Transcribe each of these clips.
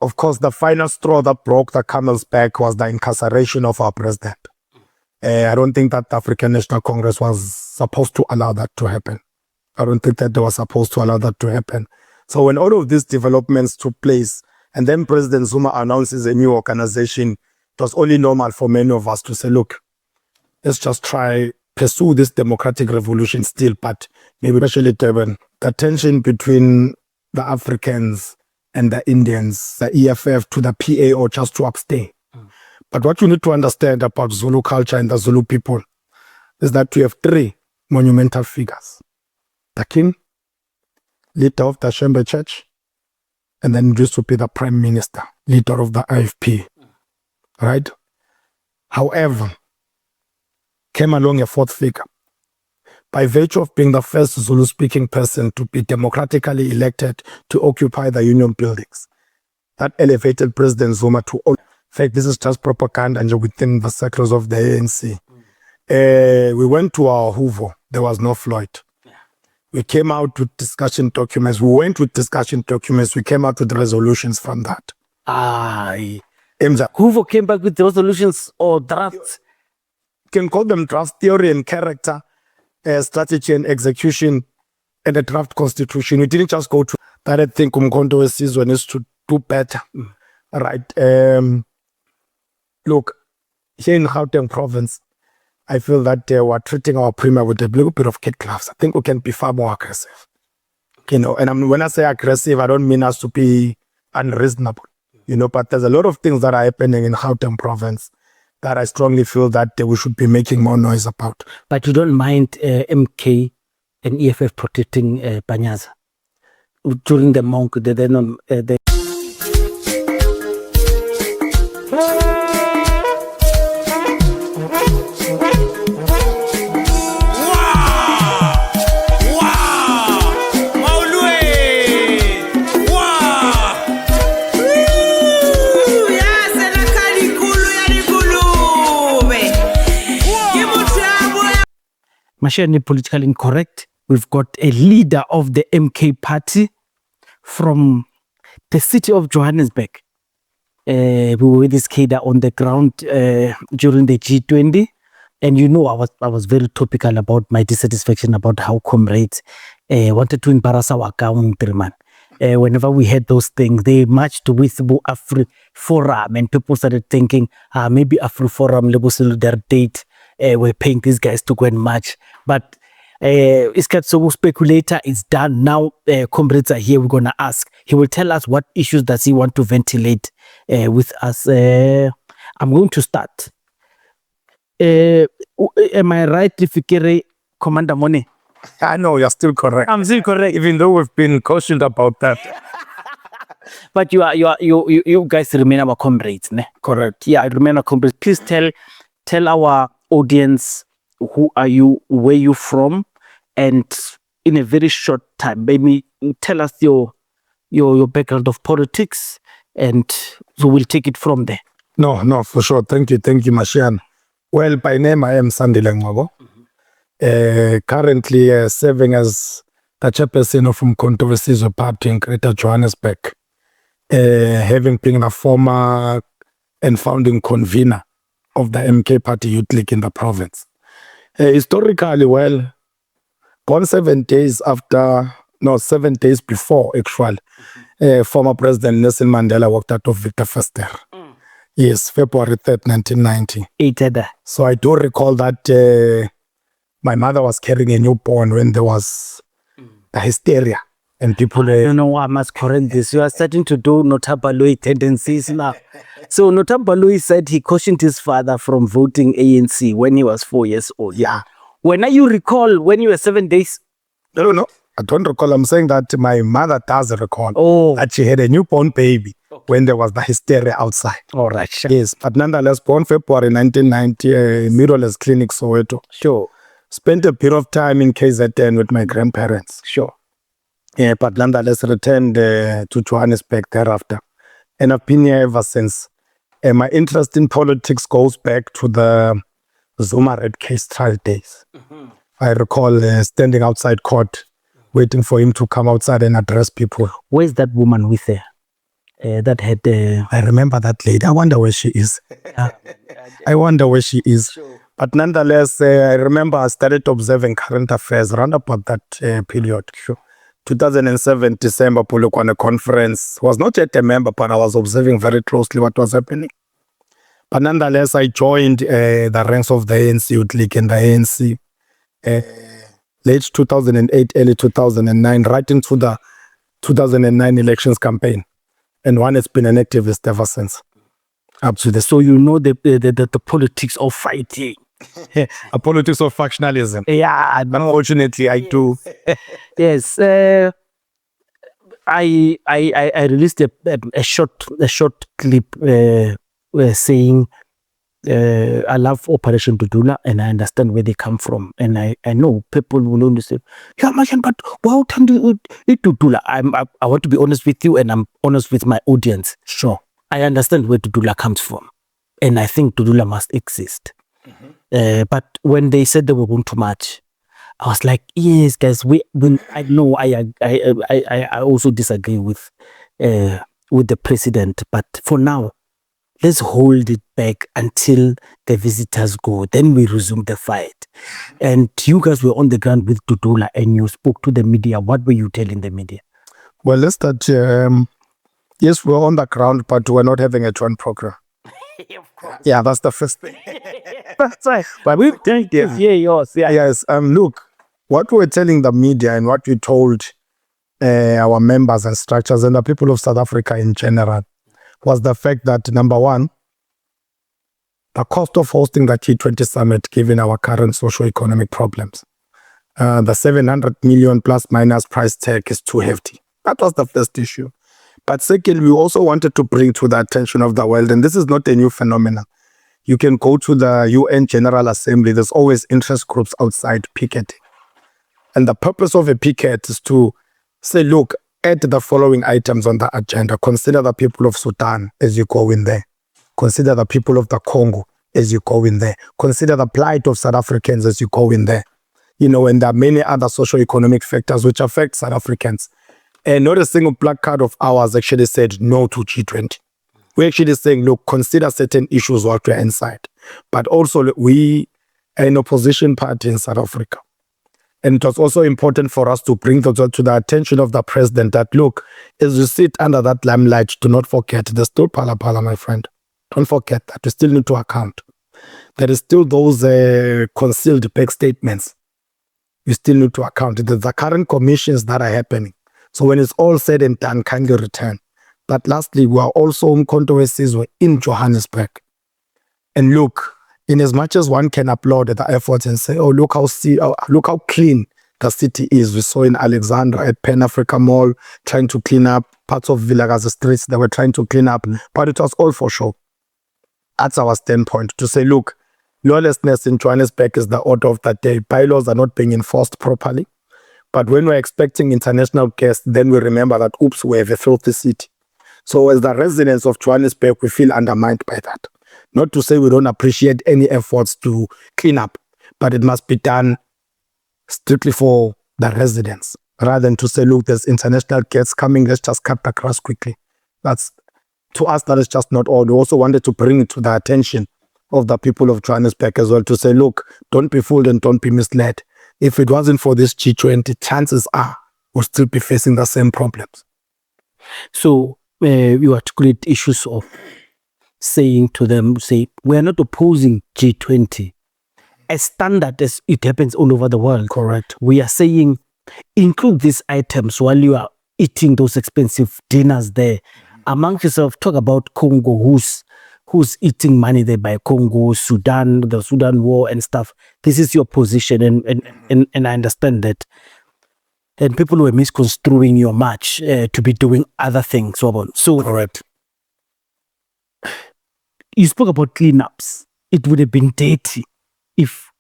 of course, the final straw that broke the camel's back was the incarceration of our president. I don't think that the African National Congress was supposed to allow that to happen. I don't think that they were supposed to allow that to happen. So when all of these developments took place, and then President Zuma announces a new organization, it was only normal for many of us to say, look, let's just pursue this democratic revolution still, but maybe especially Durban. The tension between the Africans and the Indians, the EFF to the PAO just to abstain. But what you need to understand about Zulu culture and the Zulu people is that we have three monumental figures. The king, leader of the Shembe Church, and then used to be the prime minister, leader of the IFP. Right? However, came along a fourth figure. By virtue of being the first Zulu-speaking person to be democratically elected to occupy the union buildings, that elevated President Zuma to all. In fact, this is just propaganda and within the circles of the ANC. We went to our Hoover. There was no Floyd. We came out with discussion documents. We went with discussion documents. We came out with resolutions from that. Hoover came back with resolutions or drafts? You can call them draft theory and character, strategy and execution, and a draft constitution. We didn't just go to that. I think Umkhonto Wesizwe needs to do better. Right. Look, here in Gauteng province, I feel that we're treating our premier with a little bit of kid gloves. I think we can be far more aggressive. You know, and when I say aggressive, I don't mean us to be unreasonable. You know, but there's a lot of things that are happening in Gauteng province that I strongly feel that we should be making more noise about. But you don't mind MK and EFF protecting Panyaza during the monk? Mashiane Politically Incorrect. We've got a leader of the MK party from the city of Johannesburg. We were with this cadre on the ground during the G20. And you know, I was very topical about my dissatisfaction about how comrades wanted to embarrass our country, man. Whenever we had those things, they matched with Afri Forum, and people started thinking, maybe Afri Forum, their date, we're paying these guys to go and march. But Iskatsobo speculator is done. Now comrades are here. We're going to ask. He will tell us what issues does he want to ventilate with us. I'm going to start. Am I right, Fikere, Commander Mone? I know you're still correct. I'm still correct. Even though we've been cautioned about that. But you guys remain our comrades, ne? Correct. Yeah, I remain our comrades. Please tell our audience who are you, where you from, and in a very short time, maybe tell us your background of politics, and so we'll take it from there. No, for sure. Thank you, Mashiane. Well, by name I am Sandile Ngcobo. Currently serving as the chairperson of Umkhonto Wesizwe party in Greater Johannesburg, having been the former and founding convener of the MK Party Youth League in the province. Historically, well, born 7 days before, actually, former President Nelson Mandela walked out of Victor Verster. Yes, February 3rd, 1990. So I do recall that my mother was carrying a newborn when there was the hysteria. And people... You know, I must correct this. You are starting to do Notabaloi tendencies now. So Notabaloi said he cautioned his father from voting ANC when he was 4 years old. Yeah. When you recall, when you were 7 days? No. I don't recall. I'm saying that my mother does recall that she had a newborn baby when there was the hysteria outside. All right. Sure. Yes, but nonetheless, born February 1990, Mirrorless Clinic, Soweto. Sure. Spent a period of time in KZN with my grandparents. Sure. Yeah, but nonetheless returned to Johannesburg thereafter. And I've been here ever since. My interest in politics goes back to the Zuma Red case trial days. I recall standing outside court, waiting for him to come outside and address people. Where's that woman with her? that had. I remember that lady. I wonder where she is. I wonder where she is. Sure. But nonetheless, I remember I started observing current affairs around about that period. Sure. 2007, December, Polokwane conference. Was not yet a member, but I was observing very closely what was happening. But nonetheless, I joined the ranks of the ANC Youth League and the ANC late 2008, early 2009, right into the 2009 elections campaign. And one has been an activist ever since. Up to this. So you know the politics of fighting. A politics of factionalism. Yeah. Unfortunately, I do. Yes. I released a short clip saying I love Operation Dudula and I understand where they come from, and I know people will only say, yeah, Mashiane, but how can you eat Dudula? I want to be honest with you, and I'm honest with my audience. Sure. I understand where Dudula comes from, and I think Dudula must exist. But when they said they were going to march, I was like, yes, guys. I know I also disagree with the president, but for now, let's hold it back until the visitors go. Then we resume the fight. And you guys were on the ground with Dudula and you spoke to the media. What were you telling the media? Well, let's start. Yes, we're on the ground, but we're not having a joint program. Of course. Yeah, that's the first thing. That's right. But we thank you. Yeah, yours. Yeah. Yes. Look, what we're telling the media and what we told our members and structures and the people of South Africa in general was the fact that, number one, the cost of hosting the G20 summit, given our current socio-economic problems, the 700 million plus minus price tag is too hefty. That was the first issue. But second, we also wanted to bring to the attention of the world, and this is not a new phenomenon. You can go to the UN General Assembly, there's always interest groups outside picketing. And the purpose of a picket is to say, look, add the following items on the agenda. Consider the people of Sudan as you go in there. Consider the people of the Congo as you go in there. Consider the plight of South Africans as you go in there. You know, and there are many other socio-economic factors which affect South Africans. And not a single placard of ours actually said no to G20. We're actually saying, look, consider certain issues while we're inside. But also, we are an opposition party in South Africa. And it was also important for us to bring to the attention of the president that, look, as you sit under that limelight, do not forget, there's still Pala, my friend. Don't forget that. We still need to account. There is still those concealed back statements. You still need to account. There's the current commissions that are happening. So when it's all said and done, kindly return. But lastly, we are also Umkhonto Wesizwe in Johannesburg. And look, in as much as one can applaud the efforts and say, oh, look how clean the city is. We saw in Alexandra at Pan Africa Mall trying to clean up parts of Vilakazi streets. They were trying to clean up, but it was all for show. That's our standpoint, to say, look, lawlessness in Johannesburg is the order of the day. Bylaws are not being enforced properly. But when we're expecting international guests, then we remember that, oops, we have a filthy city. So as the residents of Johannesburg, we feel undermined by that. Not to say we don't appreciate any efforts to clean up, but it must be done strictly for the residents, rather than to say, look, there's international guests coming, let's just cut the grass quickly. That's, to us, that is just not all. We also wanted to bring it to the attention of the people of Johannesburg as well, to say, look, don't be fooled and don't be misled. If it wasn't for this G20, chances are we'll still be facing the same problems. So you articulate issues of saying to them, say, we're not opposing G20 as standard as it happens all over the world. Correct. We are saying, include these items while you are eating those expensive dinners there. Among yourself, talk about Congo, who's eating money there by Congo, Sudan, the Sudan war and stuff. This is your position, and I understand that. And people were misconstruing your march to be doing other things. So correct. You spoke about cleanups. It would have been dirty if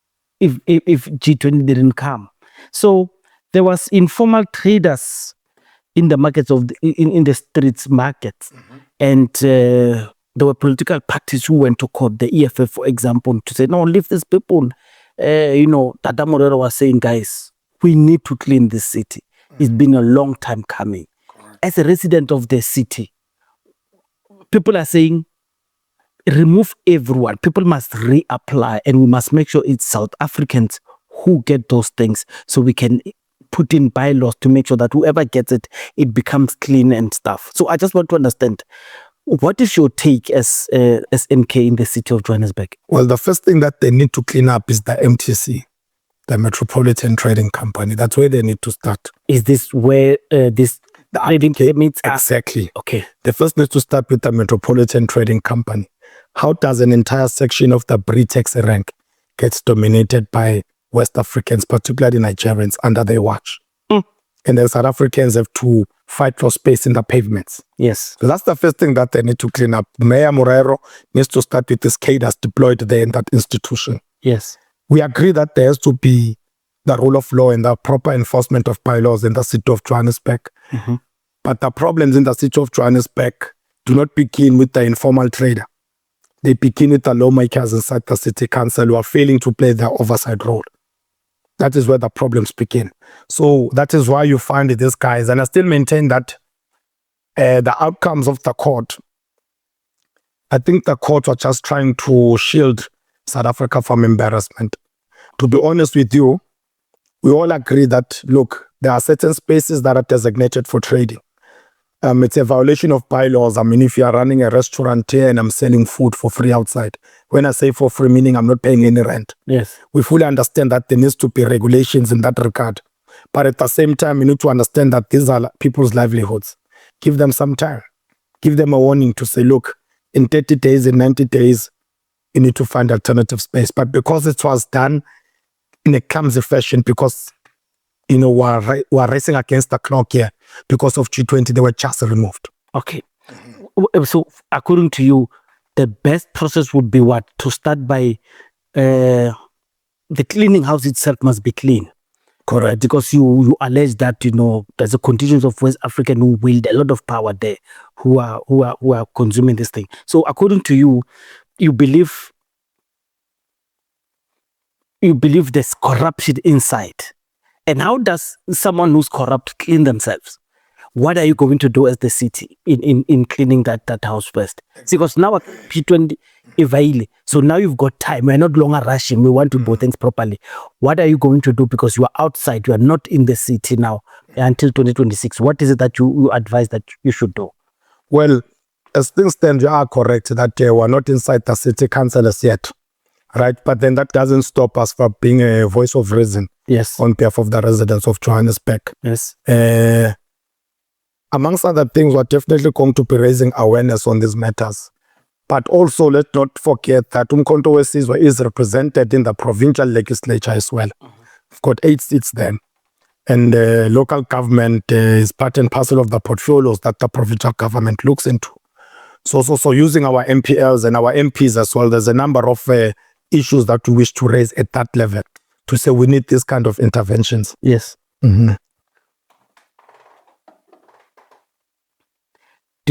G20 didn't come. So there was informal traders in the markets in the streets markets, and there were political parties who went to court, the EFF, for example, to say, no, leave these people. Tata Morero was saying, guys, we need to clean this city. It's been a long time coming. As a resident of the city, people are saying remove everyone. People must reapply, and we must make sure it's South Africans who get those things, so we can put in bylaws to make sure that whoever gets it, it becomes clean and stuff. So I just want to understand, what is your take as MK in the city of Johannesburg? Well, the first thing that they need to clean up is the MTC, the Metropolitan Trading Company. That's where they need to start. Is this where this trading permits are? Exactly. Okay. They first need to start with the Metropolitan Trading Company. How does an entire section of the Britax rank gets dominated by West Africans, particularly Nigerians, under their watch? And then South Africans have to fight for space in the pavements. Yes. So that's the first thing that they need to clean up. Mayor Morero needs to start with his cadres deployed there in that institution. Yes. We agree that there has to be the rule of law and the proper enforcement of bylaws in the city of Johannesburg. But the problems in the city of Johannesburg do not begin with the informal trader. They begin with the lawmakers inside the city council who are failing to play their oversight role. That is where the problems begin. So that is why you find these guys, and I still maintain that the outcomes of the court, I think the court was just trying to shield South Africa from embarrassment. To be honest with you, we all agree that, look, there are certain spaces that are designated for trading. It's a violation of bylaws. I mean, if you are running a restaurant here and I'm selling food for free outside, when I say for free, meaning I'm not paying any rent. Yes. We fully understand that there needs to be regulations in that regard. But at the same time, you need to understand that these are people's livelihoods. Give them some time. Give them a warning to say, look, in 30 days, in 90 days, you need to find alternative space. But because it was done in a clumsy fashion, because we're racing against the clock here, because of G20, they were just removed. Okay. So according to you, the best process would be what? To start by the cleaning house itself must be clean. Correct. Because you allege that, there's a contingent of West African who wield a lot of power there, who are consuming this thing. So according to you, you believe there's corruption inside. And how does someone who's corrupt clean themselves? What are you going to do as the city in cleaning that house first? Because now P20 avail. So now you've got time. We're not longer rushing. We want to do things properly. What are you going to do? Because you are outside. You are not in the city now until 2026. What is it that you advise that you should do? Well, as things stand, you are correct that we're not inside the city council as yet. Right? But then that doesn't stop us from being a voice of reason. Yes. On behalf of the residents of Johannesburg. Yes. Amongst other things, we're definitely going to be raising awareness on these matters. But also, let's not forget that Umkhonto Wesizwe is represented in the provincial legislature as well. We've got 8 seats there. And local government is part and parcel of the portfolios that the provincial government looks into. So using our MPLs and our MPs as well, there's a number of issues that we wish to raise at that level to say we need this kind of interventions. Yes. Do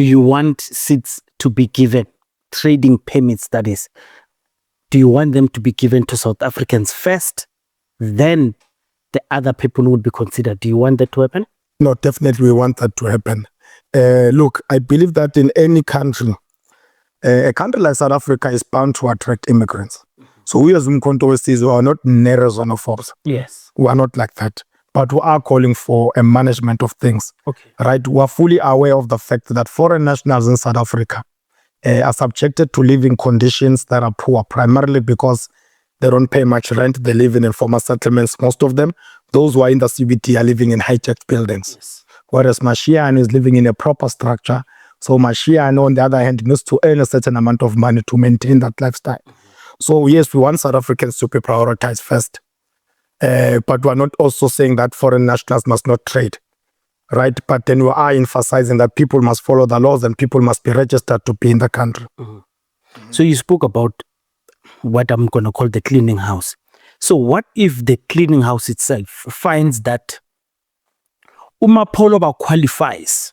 you want seats to be given, trading permits that is, do you want them to be given to South Africans first, then the other people would be considered? Do you want that to happen? No, definitely we want that to happen. Look, I believe that in any country, a country like South Africa is bound to attract immigrants. So we as Umkhonto Wesizwe are not xenophobes. Yes. We are not like that. But we are calling for a management of things. Okay. Right? We are fully aware of the fact that foreign nationals in South Africa are subjected to living conditions that are poor, primarily because they don't pay much rent. They live in informal settlements, most of them. Those who are in the CBD are living in high-tech buildings. Yes. Whereas Mashiane is living in a proper structure. So Mashiane, on the other hand, needs to earn a certain amount of money to maintain that lifestyle. So yes, we want South Africans to be prioritized first. But we're not also saying that foreign nationals must not trade. Right? But then we are emphasizing that people must follow the laws and people must be registered to be in the country. So you spoke about what I'm going to call the cleaning house. So what if the cleaning house itself finds that Umapoloba qualifies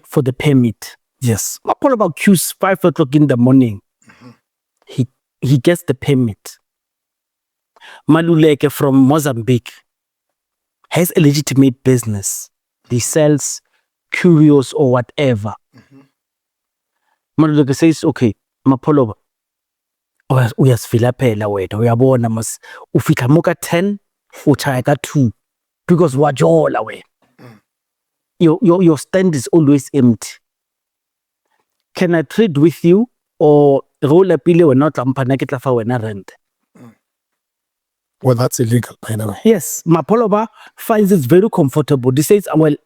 for the permit? Yes. Umapoloba queues 5 o'clock in the morning. He gets the permit. Maluleke from Mozambique has a legitimate business. He sells curios or whatever. Maluleke says, okay, Mapoloba, uyasifila phela wena, uyabona mas ufika muka 10, uchaya ka 2 because wajola wena. Your stand is always empty. Can I trade with you or roll up ile wena tlampana ke tla fa wena rent? Well, that's illegal, by the way. Yes, Mapoloba finds it very comfortable. He says, well,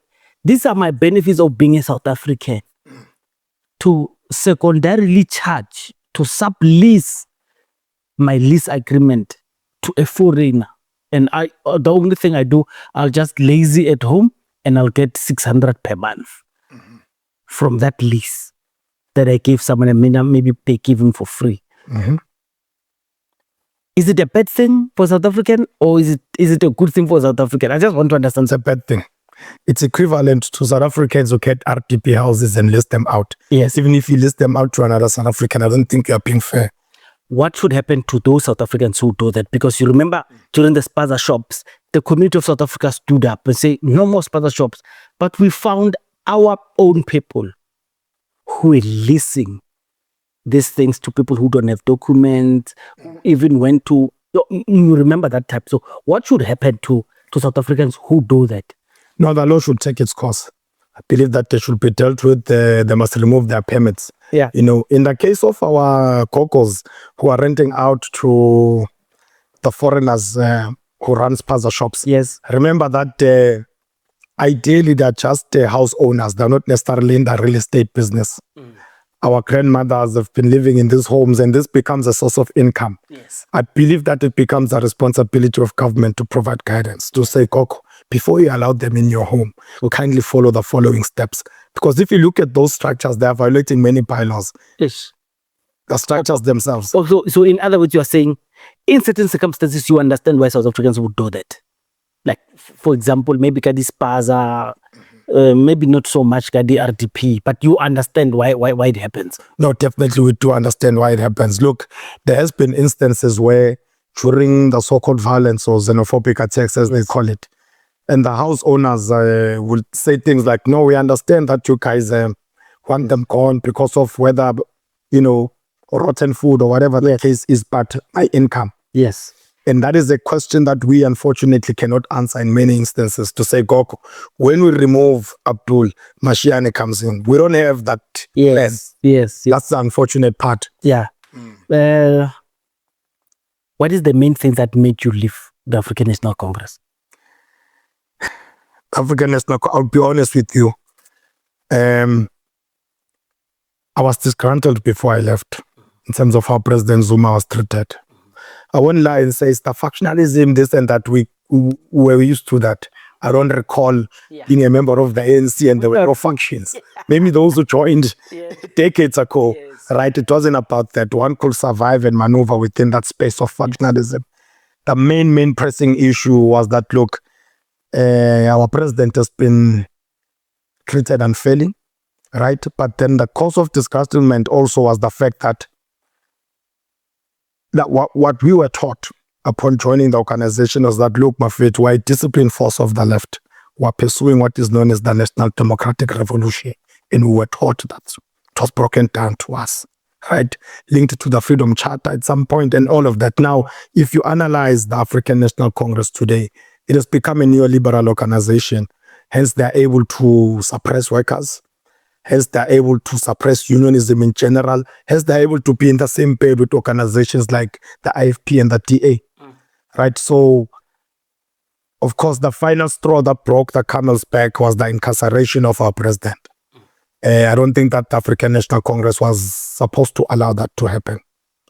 these are my benefits of being a South African. To secondarily charge, to sublease my lease agreement to a foreigner. And the only thing I do, I'll just lazy at home and I'll get 600 per month from that lease that I gave someone and maybe they give him for free. Is it a bad thing for South African or is it a good thing for South African? I just want to understand. It's a bad thing. It's equivalent to South Africans who get RDP houses and list them out. Yes. Even if you list them out to another South African, I don't think you're being fair. What should happen to those South Africans who do that? Because you remember during the spaza shops, the community of South Africa stood up and say, no more spaza shops. But we found our own people who are leasing these things to people who don't have documents, who even went to, you remember that type. So what should happen to South Africans who do that? No, the law should take its course. I believe that they should be dealt with. They must remove their permits. Yeah. You know, in the case of our cocos who are renting out to the foreigners who run spaza shops. Yes. Remember that ideally they're just house owners. They're not necessarily in the real estate business. Our grandmothers have been living in these homes and this becomes a source of income. Yes. I believe that it becomes a responsibility of government to provide guidance, to say, Coco, before you allow them in your home, kindly follow the following steps. Because if you look at those structures, they are violating many bylaws. Yes. The structures themselves. So in other words, you are saying, in certain circumstances, you understand why South Africans would do that. Like, for example, maybe Kadi Spaza, maybe not so much Kadi RDP, but you understand why it happens. No, definitely we do understand why it happens. Look, there has been instances where during the so-called violence or xenophobic attacks, as they call it, and the house owners will say things like, no, we understand that you guys want them gone because of whether, you know, rotten food or whatever the case is, but my income. Yes. And that is a question that we unfortunately cannot answer in many instances to say, Goko, when we remove Abdul, Mashiane comes in. We don't have that plan. Yes. That's the unfortunate part. Yeah. What is the main thing that made you leave the African National Congress? African National, I'll be honest with you. I was disgruntled before I left in terms of how President Zuma was treated. I won't lie and say it's the factionalism, this and that. We were used to that. I don't recall being a member of the ANC and there were no functions. Maybe those who joined decades ago, right? It wasn't about that. One could survive and maneuver within that space of factionalism. The main pressing issue was that, look, our president has been treated unfairly, right? But then the cause of disgruntlement also was the fact that what we were taught upon joining the organization was that, look, Mafet, we're a disciplined force of the left. We're pursuing what is known as the National Democratic Revolution. And we were taught that it was broken down to us, right? Linked to the Freedom Charter at some point and all of that. Now, if you analyze the African National Congress today, it has become a neoliberal organization. Hence, they're able to suppress workers. Hence, they're able to suppress unionism in general. Hence, they're able to be in the same bed with organizations like the IFP and the DA. Right? So, of course, the final straw that broke the camel's back was the incarceration of our president. I don't think that the African National Congress was supposed to allow that to happen.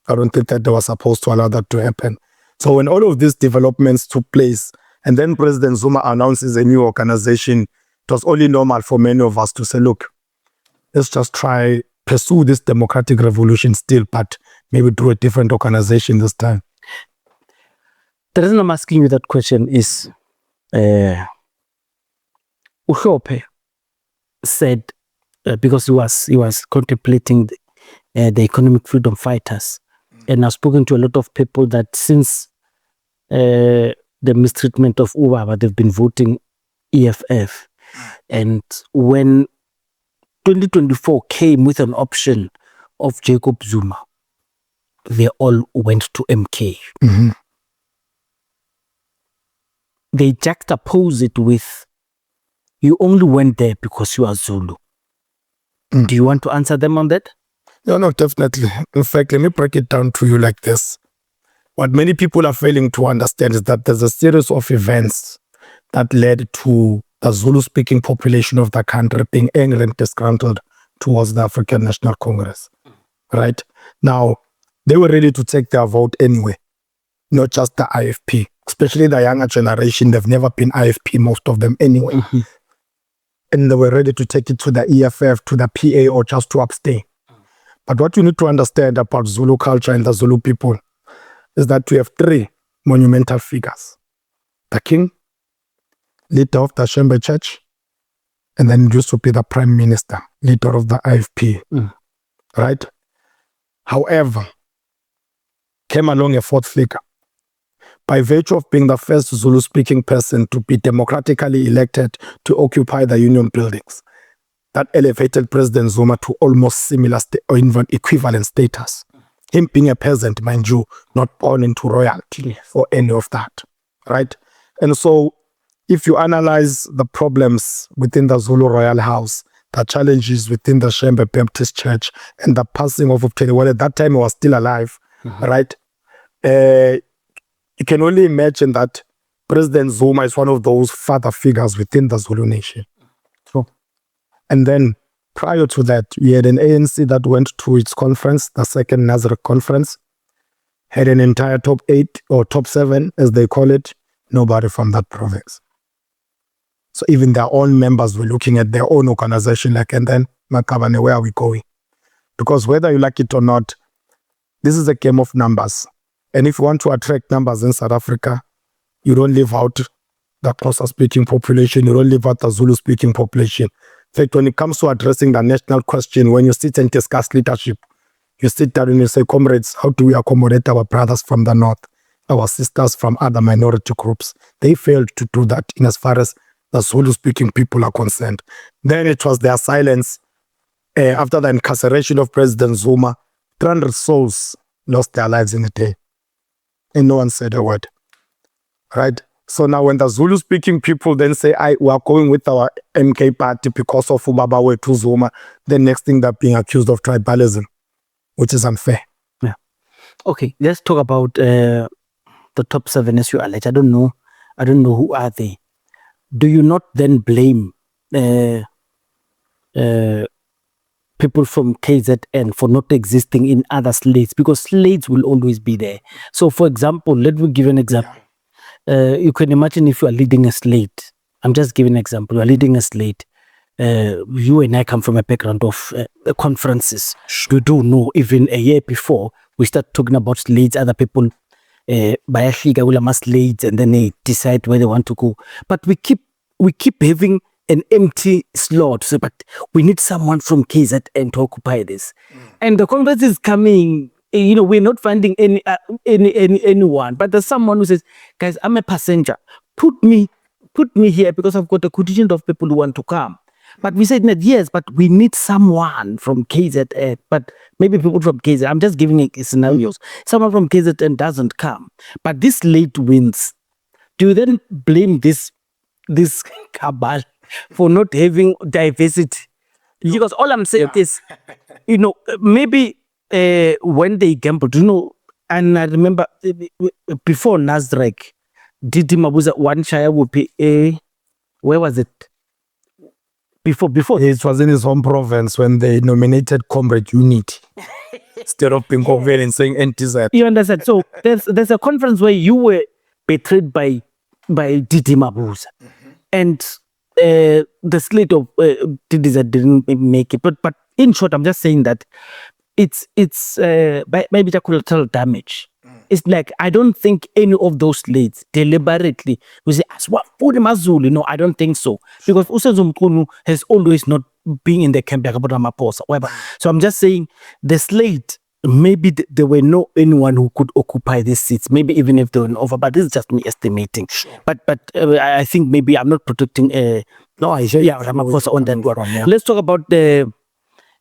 I don't think that they were supposed to allow that to happen. So when all of these developments took place, and then President Zuma announces a new organization, it was only normal for many of us to say, look, let's just try pursue this democratic revolution still, but maybe through a different organization this time. The reason I'm asking you that question is Uhope said, because he was contemplating the economic freedom fighters, and I've spoken to a lot of people that since the mistreatment of Ubaba, they've been voting EFF. And when 2024 came with an option of Jacob Zuma, they all went to MK. Mm-hmm. They juxtapose it with, you only went there because you are Zulu. Mm. Do you want to answer them on that? No, definitely. In fact, let me break it down to you like this. What many people are failing to understand is that there's a series of events that led to the Zulu-speaking population of the country being angry and disgruntled towards the African National Congress. Right? Now, they were ready to take their vote anyway, not just the IFP. Especially the younger generation, they've never been IFP, most of them anyway. Mm-hmm. And they were ready to take it to the EFF, to the PA, or just to abstain. But what you need to understand about Zulu culture and the Zulu people is that we have three monumental figures. The king, leader of the Shembe Church, and then it used to be the prime minister, leader of the IFP. Right? However, came along a fourth figure. By virtue of being the first Zulu-speaking person to be democratically elected to occupy the union buildings, that elevated President Zuma to almost similar or even equivalent status. Him being a peasant, mind you, not born into royalty or any of that, right? And so if you analyze the problems within the Zulu royal house, the challenges within the Shembe Baptist Church, and the passing of Teliwele, at that time he was still alive, right? You can only imagine that President Zuma is one of those father figures within the Zulu nation. True. And then prior to that, we had an ANC that went to its conference, the second Nazareth conference, had an entire top 8 or top 7, as they call it, nobody from that province. So even their own members were looking at their own organization like, and then, Makabane, where are we going? Because whether you like it or not, this is a game of numbers. And if you want to attract numbers in South Africa, you don't leave out the Xhosa-speaking population, you don't leave out the Zulu-speaking population. In fact, when it comes to addressing the national question, when you sit and discuss leadership, you sit down and you say, comrades, how do we accommodate our brothers from the north, our sisters from other minority groups? They failed to do that in as far as the Zulu-speaking people are concerned. Then it was their silence after the incarceration of President Zuma. 300 souls lost their lives in a day. And no one said a word. Right? So now when the Zulu-speaking people then say, we are going with our MK party because of Ubaba to Zuma, the next thing they're being accused of tribalism, which is unfair. Yeah. Okay, let's talk about the top 7 as you allege. I don't know who are they. Do you not then blame people from KZN for not existing in other slates? Because slates will always be there. So for example, let me give an example. You can imagine if you are leading a slate. I'm just giving an example. You are leading a slate. You and I come from a background of conferences. You do know even a year before we start talking about slates, other people bayafika ulama slates and then they decide where they want to go. But we keep having an empty slot. So, but we need someone from KZN to occupy this. And the conference is coming. We're not finding anyone, but there's someone who says, guys, I'm a passenger. Put me here because I've got a contingent of people who want to come. But we said, yes, but we need someone from KZN, but maybe people from KZN. I'm just giving scenarios. Someone from KZN doesn't come, but this late wins. Do you then blame this cabal for not having diversity? Because all I'm saying is, maybe when they gambled, and I remember before Nasrek, Didi Mabuza one shire would be where was it? Before it was in his home province when they nominated Comrade Unity instead of being covered and saying NTZ. You understand? So there's a conference where you were betrayed by Didi Mabuza, and the slate of Didi that didn't make it. But in short, I'm just saying that it's maybe the collateral damage. It's like, I don't think any of those slates deliberately will say, no, I don't think so. Because Umkhonto has always not been in the camp about Ramaphosa. So I'm just saying the slate, maybe there were no anyone who could occupy these seats, maybe even if they were over, but this is just me estimating. But I think maybe I'm not protecting Ramaphosa on that one. Let's talk about the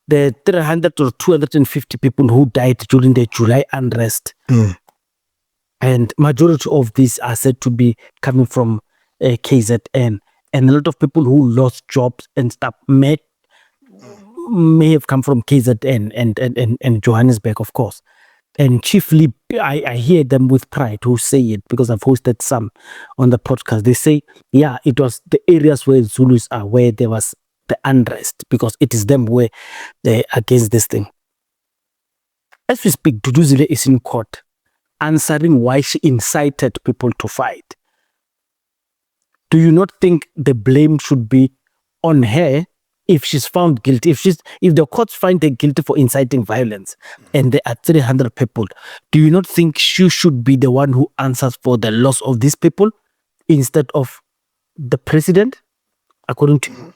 the 300 or 250 people who died during the July unrest. And majority of these are said to be coming from KZN. And a lot of people who lost jobs and stuff may have come from KZN and Johannesburg, of course. And chiefly, I hear them with pride who say it, because I've hosted some on the podcast. They say, yeah, it was the areas where Zulus are, where there was the unrest, because it is them where they're against this thing. As we speak, Duduzile is in court answering why she incited people to fight. Do you not think the blame should be on her if she's found guilty? If the courts find her guilty for inciting violence and there are 300 people, do you not think she should be the one who answers for the loss of these people instead of the president, according to you?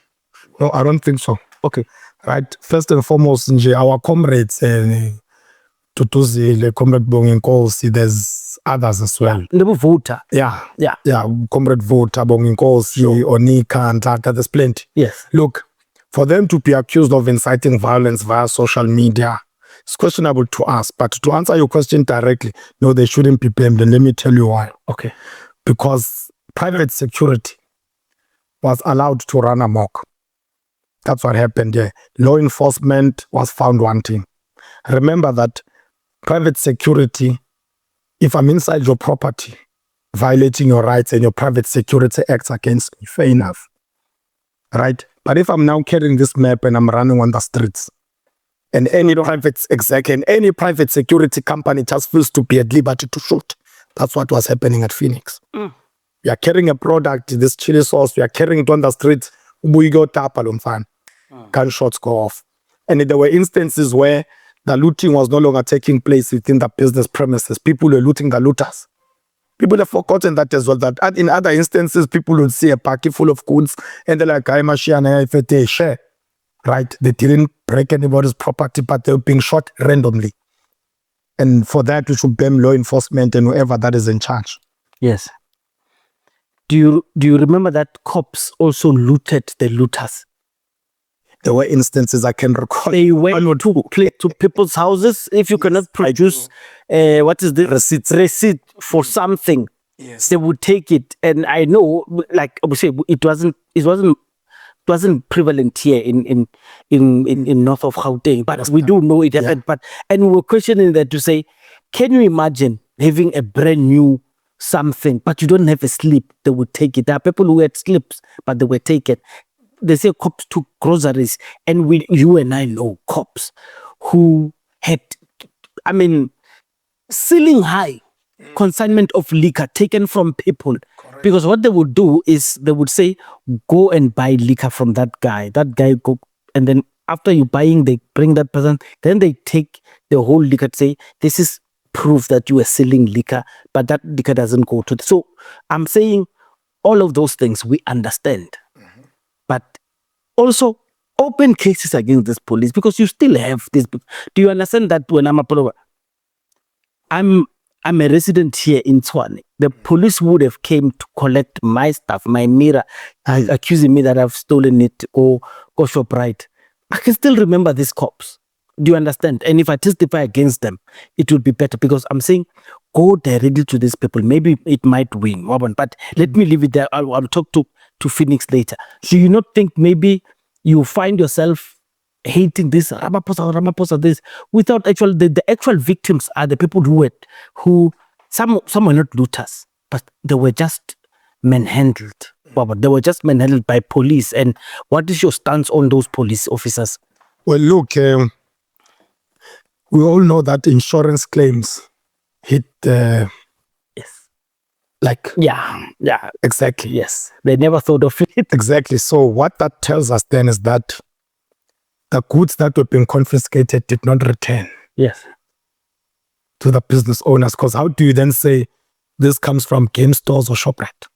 No, I don't think so. Okay. Right. First and foremost, our comrades, Tutuzile, Comrade Bonginkosi, there's others as well. The voter. Yeah. Yeah. Yeah. Comrade Voter, Bonginkosi, Onika, and Tata, there's plenty. Yes. Look, for them to be accused of inciting violence via social media, it's questionable to us. But to answer your question directly, no, they shouldn't be blamed. And let me tell you why. Okay. Because private security was allowed to run amok. That's what happened there. Law enforcement was found wanting. Remember that private security, if I'm inside your property, violating your rights and your private security acts against me, fair enough. Right? But if I'm now carrying this map and I'm running on the streets, and any private security company just feels to be at liberty to shoot, that's what was happening at Phoenix. You are carrying a product, this chili sauce, you are carrying it on the streets, gunshots go off. And there were instances where the looting was no longer taking place within the business premises. People were looting the looters. People have forgotten that as well. That in other instances, people would see a packet full of goods and they're like, Mashiane, if they share. Right? They didn't break anybody's property, but they were being shot randomly. And for that, we should blame law enforcement and whoever that is in charge. Yes. Do you remember that cops also looted the looters? There were instances I can recall. They went to people's houses. If you cannot produce what is the receipt for something, yes, they would take it. And I know, like I would say, it wasn't prevalent here in north of Gauteng, but we do know it happened. Yeah. And we were questioning that to say, can you imagine having a brand new something, but you don't have a slip? They would take it. There are people who had slips, but they were taken. They say cops took groceries, and you and I know cops who had, ceiling high consignment of liquor taken from people. Correct. Because what they would do is they would say, go and buy liquor from that guy. That guy go, and then after you buying, they bring that person. Then they take the whole liquor, say, this is proof that you are selling liquor, but that liquor doesn't go to. So I'm saying all of those things we understand. But also open cases against this police, because you still have this. Do you understand that when I'm a resident here in Tshwane, the police would have came to collect my stuff, my mirror, accusing me that I've stolen it or go ShopRite. I can still remember these cops. Do you understand? And if I testify against them, it would be better, because I'm saying go directly to these people. Maybe it might win. But let me leave it there. I'll talk to Phoenix later. Do you not think maybe you find yourself hating this Ramaphosa this, without the actual victims are the people who some were not looters, but they were just manhandled. They were just manhandled by police. And what is your stance on those police officers? Well, look, we all know that insurance claims hit yes. Yeah, exactly. Yes, they never thought of it. Exactly. So what that tells us then is that the goods that were being confiscated did not return. Yes. To the business owners. Because how do you then say this comes from game stores or ShopRite?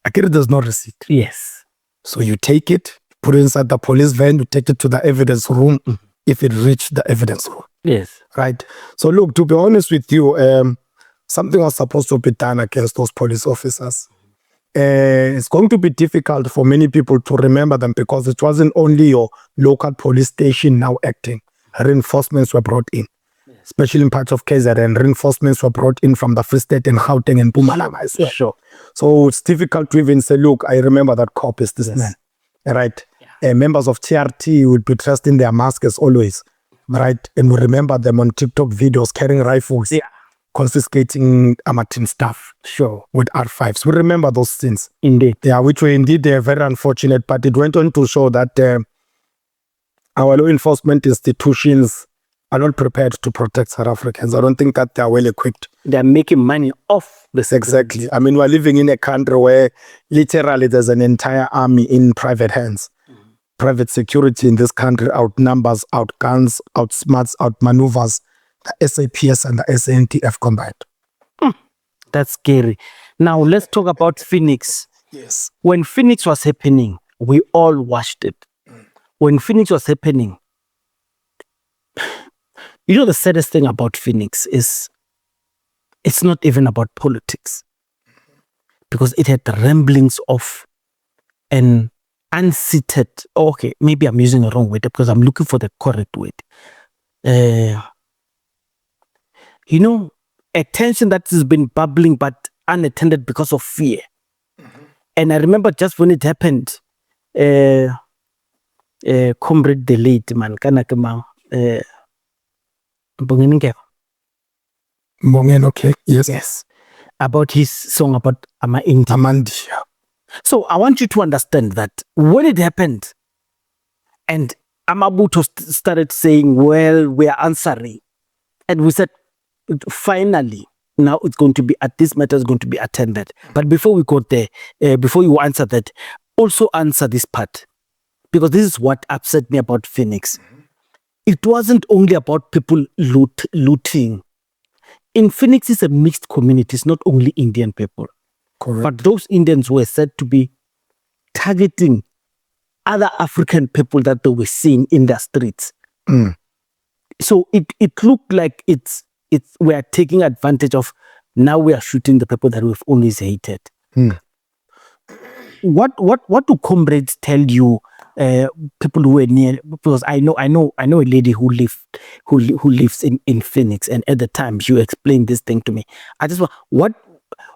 Again, there's no receipt. Yes. So you take it, put it inside the police van, you take it to the evidence room, if it reached the evidence room. Yes. Right. So look, to be honest with you, something was supposed to be done against those police officers. it's going to be difficult for many people to remember them because it wasn't only your local police station now acting. Reinforcements were brought in, especially in parts of KZN. Reinforcements were brought in from the Free State and Gauteng and Mpumalanga as well. Sure. So it's difficult to even say, look, I remember that cop is this man, right? Members of TRT would be dressed in their masks as always, right? And we remember them on TikTok videos carrying rifles, confiscating Amatin stuff, with R5s. We remember those scenes. Indeed. Yeah, which were indeed very unfortunate, but it went on to show that our law enforcement institutions are not prepared to protect South Africans. I don't think that they are well equipped. They're making money off this. Exactly. I mean, we're living in a country where literally there's an entire army in private hands. Private security in this country outnumbers, outguns, outsmarts, outmaneuvers the SAPS and the SANDF combined. That's scary. Now let's talk about Phoenix. Yes. When Phoenix was happening, we all watched it. When Phoenix was happening, you know, the saddest thing about Phoenix is it's not even about politics, because it had the ramblings of an unseated, okay, maybe I'm using the wrong word because I'm looking for the correct word. You know, a tension that has been bubbling but unattended because of fear. And I remember just when it happened, comrade the late man, Okay. Yes. About his song about Amandi. So I want you to understand that when it happened and Amabuto started saying, well, we are answering. And we said, finally, now it's going to be, this matter is going to be attended. But before we go there, before you answer that, also answer this part. Because this is what upset me about Phoenix. It wasn't only about people looting. In Phoenix, it's a mixed community. It's not only Indian people. Correct. But those Indians were said to be targeting other African people that they were seeing in the streets. So it looked like we are taking advantage of, now we are shooting the people that we've always hated. What do comrades tell you, people who were near? Because I know a lady who lives in Phoenix, and at the time you explained this thing to me. I just want,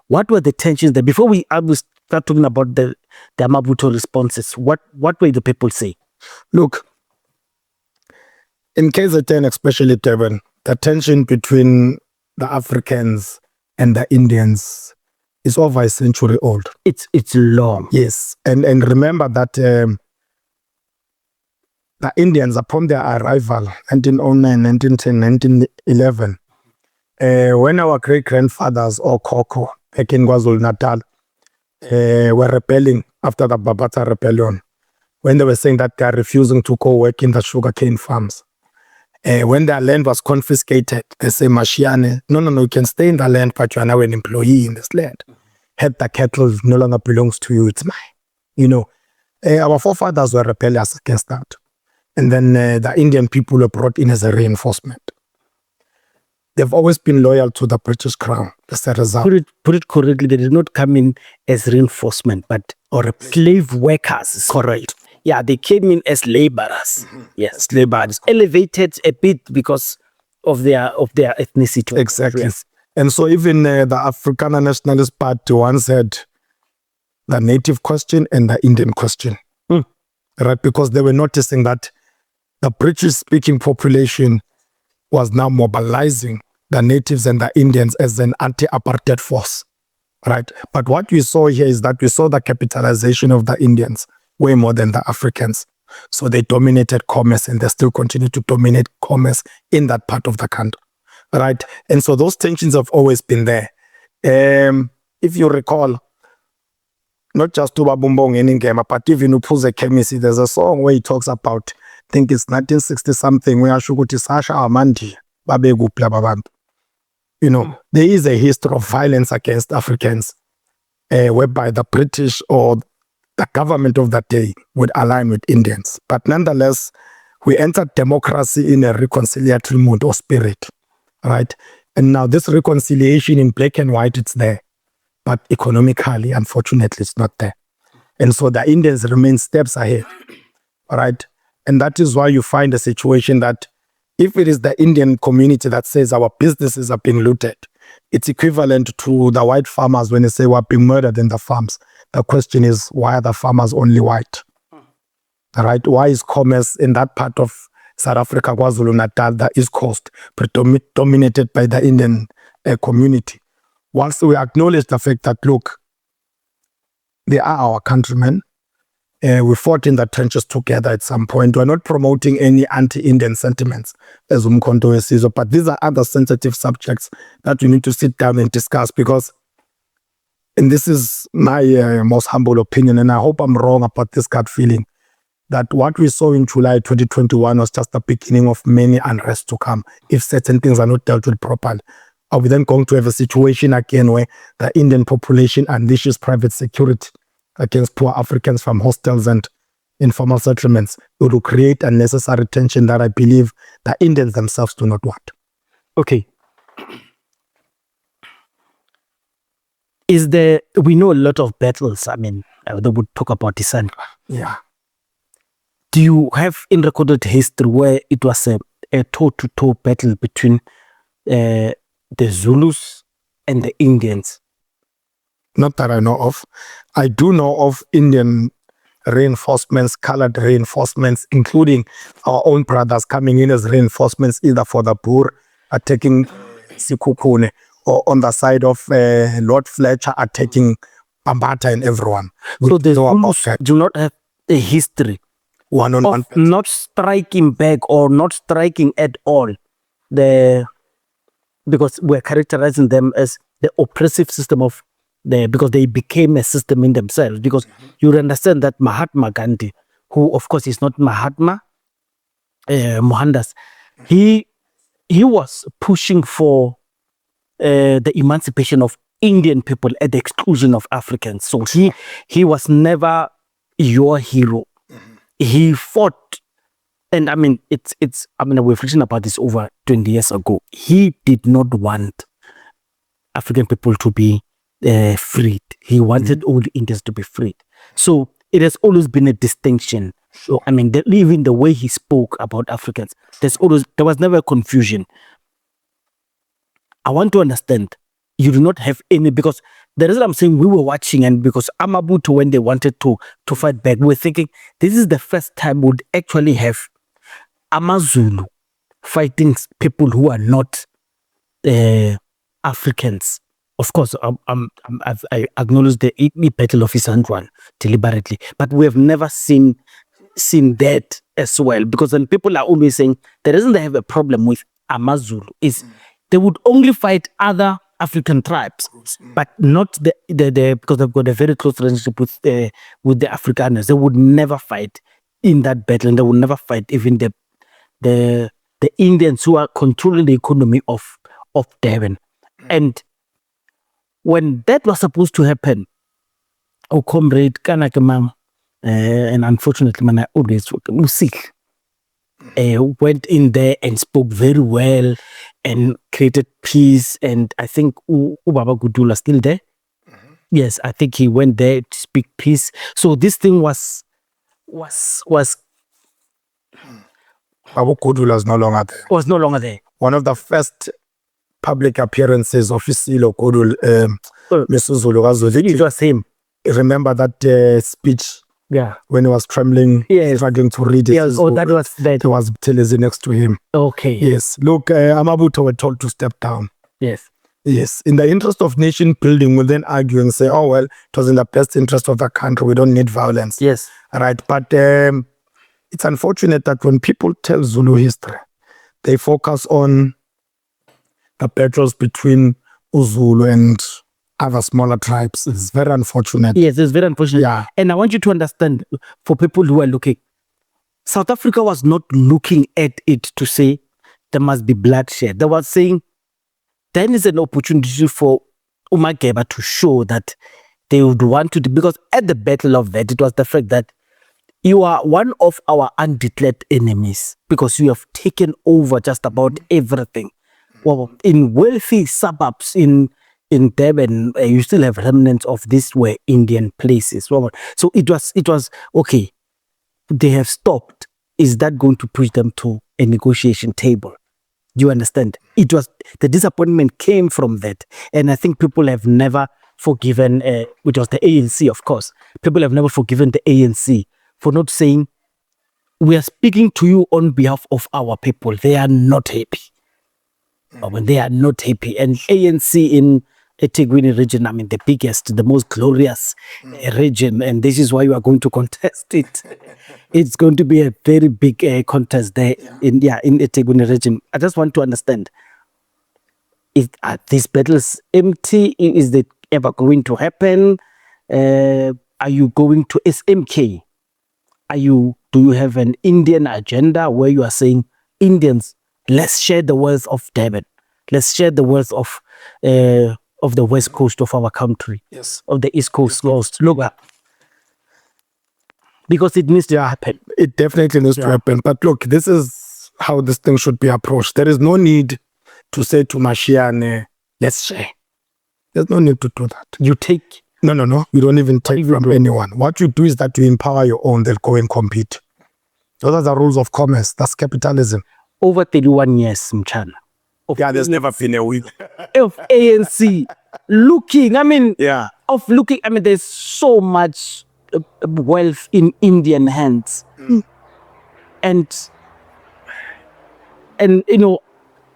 what were the tensions there before we start talking about the Amabuto responses? What were the people saying? Look, in KZN, especially Durban, the tension between the Africans and the Indians is over a century old. It's long. Yes, and remember that the Indians, upon their arrival, 1909, 1910, 1911, when our great-grandfathers or Koko back in KwaZulu-Natal were rebelling after the Babata rebellion, when they were saying that they are refusing to go work in the sugarcane farms. When their land was confiscated, they say, Mashiane, no, you can stay in the land, but you are now an employee in this land. Had the cattle no longer belongs to you, it's mine. You know, our forefathers were rebellious against that. And then the Indian people were brought in as a reinforcement. They've always been loyal to the British Crown. That's the result. Put it correctly, they did not come in as reinforcement, but slave workers. Correct. Yeah, they came in as laborers. Yes, laborers. Elevated a bit because of their ethnicity. Exactly. Yes. And so even the Afrikaner Nationalist Party once had the native question and the Indian question. Right? Because they were noticing that the British-speaking population was now mobilizing the natives and the Indians as an anti-apartheid force. Right? But what we saw here is that we saw the capitalization of the Indians way more than the Africans. So they dominated commerce, and they still continue to dominate commerce in that part of the country. Right? And so those tensions have always been there. If you recall, not just Tuba Bumbong in Ngema, but even Upuze Kemisi, there's a song where he talks about, I think it's 1960 something, where Shukuti Sasha Amandi, Babegu Plababantu. You know, there is a history of violence against Africans, whereby the British or the government of that day would align with Indians. But nonetheless, we entered democracy in a reconciliatory mood or spirit, right? And now this reconciliation in black and white, it's there. but economically, unfortunately, it's not there. And so the Indians remain steps ahead, all right? And that is why you find a situation that if it is the Indian community that says our businesses are being looted, it's equivalent to the white farmers when they say we're being murdered in the farms. The question is, why are the farmers only white? All right? Why is commerce in that part of South Africa, KwaZulu-Natal, the East Coast, dominated by the Indian community? Once we acknowledge the fact that, look, they are our countrymen, we fought in the trenches together at some point. We're not promoting any anti-Indian sentiments as Umkhonto Wesizwe, but these are other sensitive subjects that we need to sit down and discuss because, and this is my most humble opinion, and I hope I'm wrong about this gut feeling, that what we saw in July 2021 was just the beginning of many unrest to come if certain things are not dealt with properly. Are we then going to have a situation again where the Indian population unleashes private security against poor Africans from hostels and informal settlements? It will create unnecessary tension that I believe the Indians themselves do not want. Okay. We know a lot of battles. I mean, they would talk about the sun. Yeah. Do you have in recorded history where it was a toe-to-toe battle between the Zulus and the Indians? Not that I know of. I do know of Indian reinforcements, colored reinforcements, including our own brothers coming in as reinforcements, either for the Boer attacking Sekhukhune or on the side of Lord Fletcher attacking Bambata and everyone. So the Zulus do not have a history one-on-one of not striking back or not striking at all. Because we're characterizing them as the oppressive system of because they became a system in themselves. Because you understand that Mahatma Gandhi, who of course is not Mahatma, Mohandas, he was pushing for the emancipation of Indian people at the exclusion of Africans. So he was never your hero. He fought, and I mean we've written about this over 20 years ago. He did not want African people to be freed. He wanted all the Indians to be freed. So it has always been a distinction. So I mean, even the way he spoke about Africans, there was never confusion. I want to understand, you do not have any, because the reason I'm saying we were watching, and because Amabutu, when they wanted to fight back, we were thinking this is the first time we'd actually have Amazulu fighting people who are not Africans. Of course, I acknowledge the Battle of Isandwan deliberately, but we have never seen that as well. Because when people are always saying the reason they have a problem with Amazulu is they would only fight other African tribes, but not the because they've got a very close relationship with the Afrikaners. They would never fight in that battle, and they would never fight even the Indians who are controlling the economy of Durban. And when that was supposed to happen, comrade Kanakemang, and unfortunately, man, I always Musik went in there and spoke very well and created peace. And I think Ubaba Gudula still there. Yes, I think he went there to speak peace. So this thing was Babu Gudula is no longer there. Was no longer there. One of the first public appearances of Isilo Kodul, Mr. Zulu, it was him. Remember that speech? Yeah. When he was trembling, struggling to read it. Yes, that was that. There was Telezi next to him. Okay. Yes. Look, Amabuto were told to step down. Yes. Yes. In the interest of nation building, we'll then argue and say, oh, well, it was in the best interest of the country. We don't need violence. Yes. Right. But it's unfortunate that when people tell Zulu history, they focus on the battles between Uzulu and other smaller tribes. It's very unfortunate. Yes, it's very unfortunate. Yeah. And I want you to understand, for people who are looking, South Africa was not looking at it to say there must be bloodshed. They were saying there is an opportunity for Umageba to show that they would want to, because at the battle of that, it was the fact that you are one of our undeclared enemies because you have taken over just about everything. Well, in wealthy suburbs, in in Durban, you still have remnants of these were Indian places. So it was okay. They have stopped. Is that going to push them to a negotiation table? Do you understand? It was the disappointment came from that, and I think people have never forgiven. Which was the ANC, of course. People have never forgiven the ANC for not saying, "We are speaking to you on behalf of our people." They are not happy. They are not happy, and ANC in eThekwini region, I mean, the biggest, the most glorious region, and this is why you are going to contest it. It's going to be a very big contest there in eThekwini region. I just want to understand: are these battles empty? Is it ever going to happen? Are you going to SMK? Do you have an Indian agenda where you are saying, Indians, let's share the wealth of Durban, let's share the wealth of the west coast of our country, Yes. of the east coast coast. Look, because it needs to happen. It definitely needs to happen. But look, this is how this thing should be approached. There is no need to say to Mashiane, let's share. There's no need to do that. You take... No. You don't even take from anyone. What you do is that you empower your own. They'll go and compete. Those are the rules of commerce. That's capitalism. Over 31 years, Mchana. There's never been a week. Of ANC there's so much wealth in Indian hands. And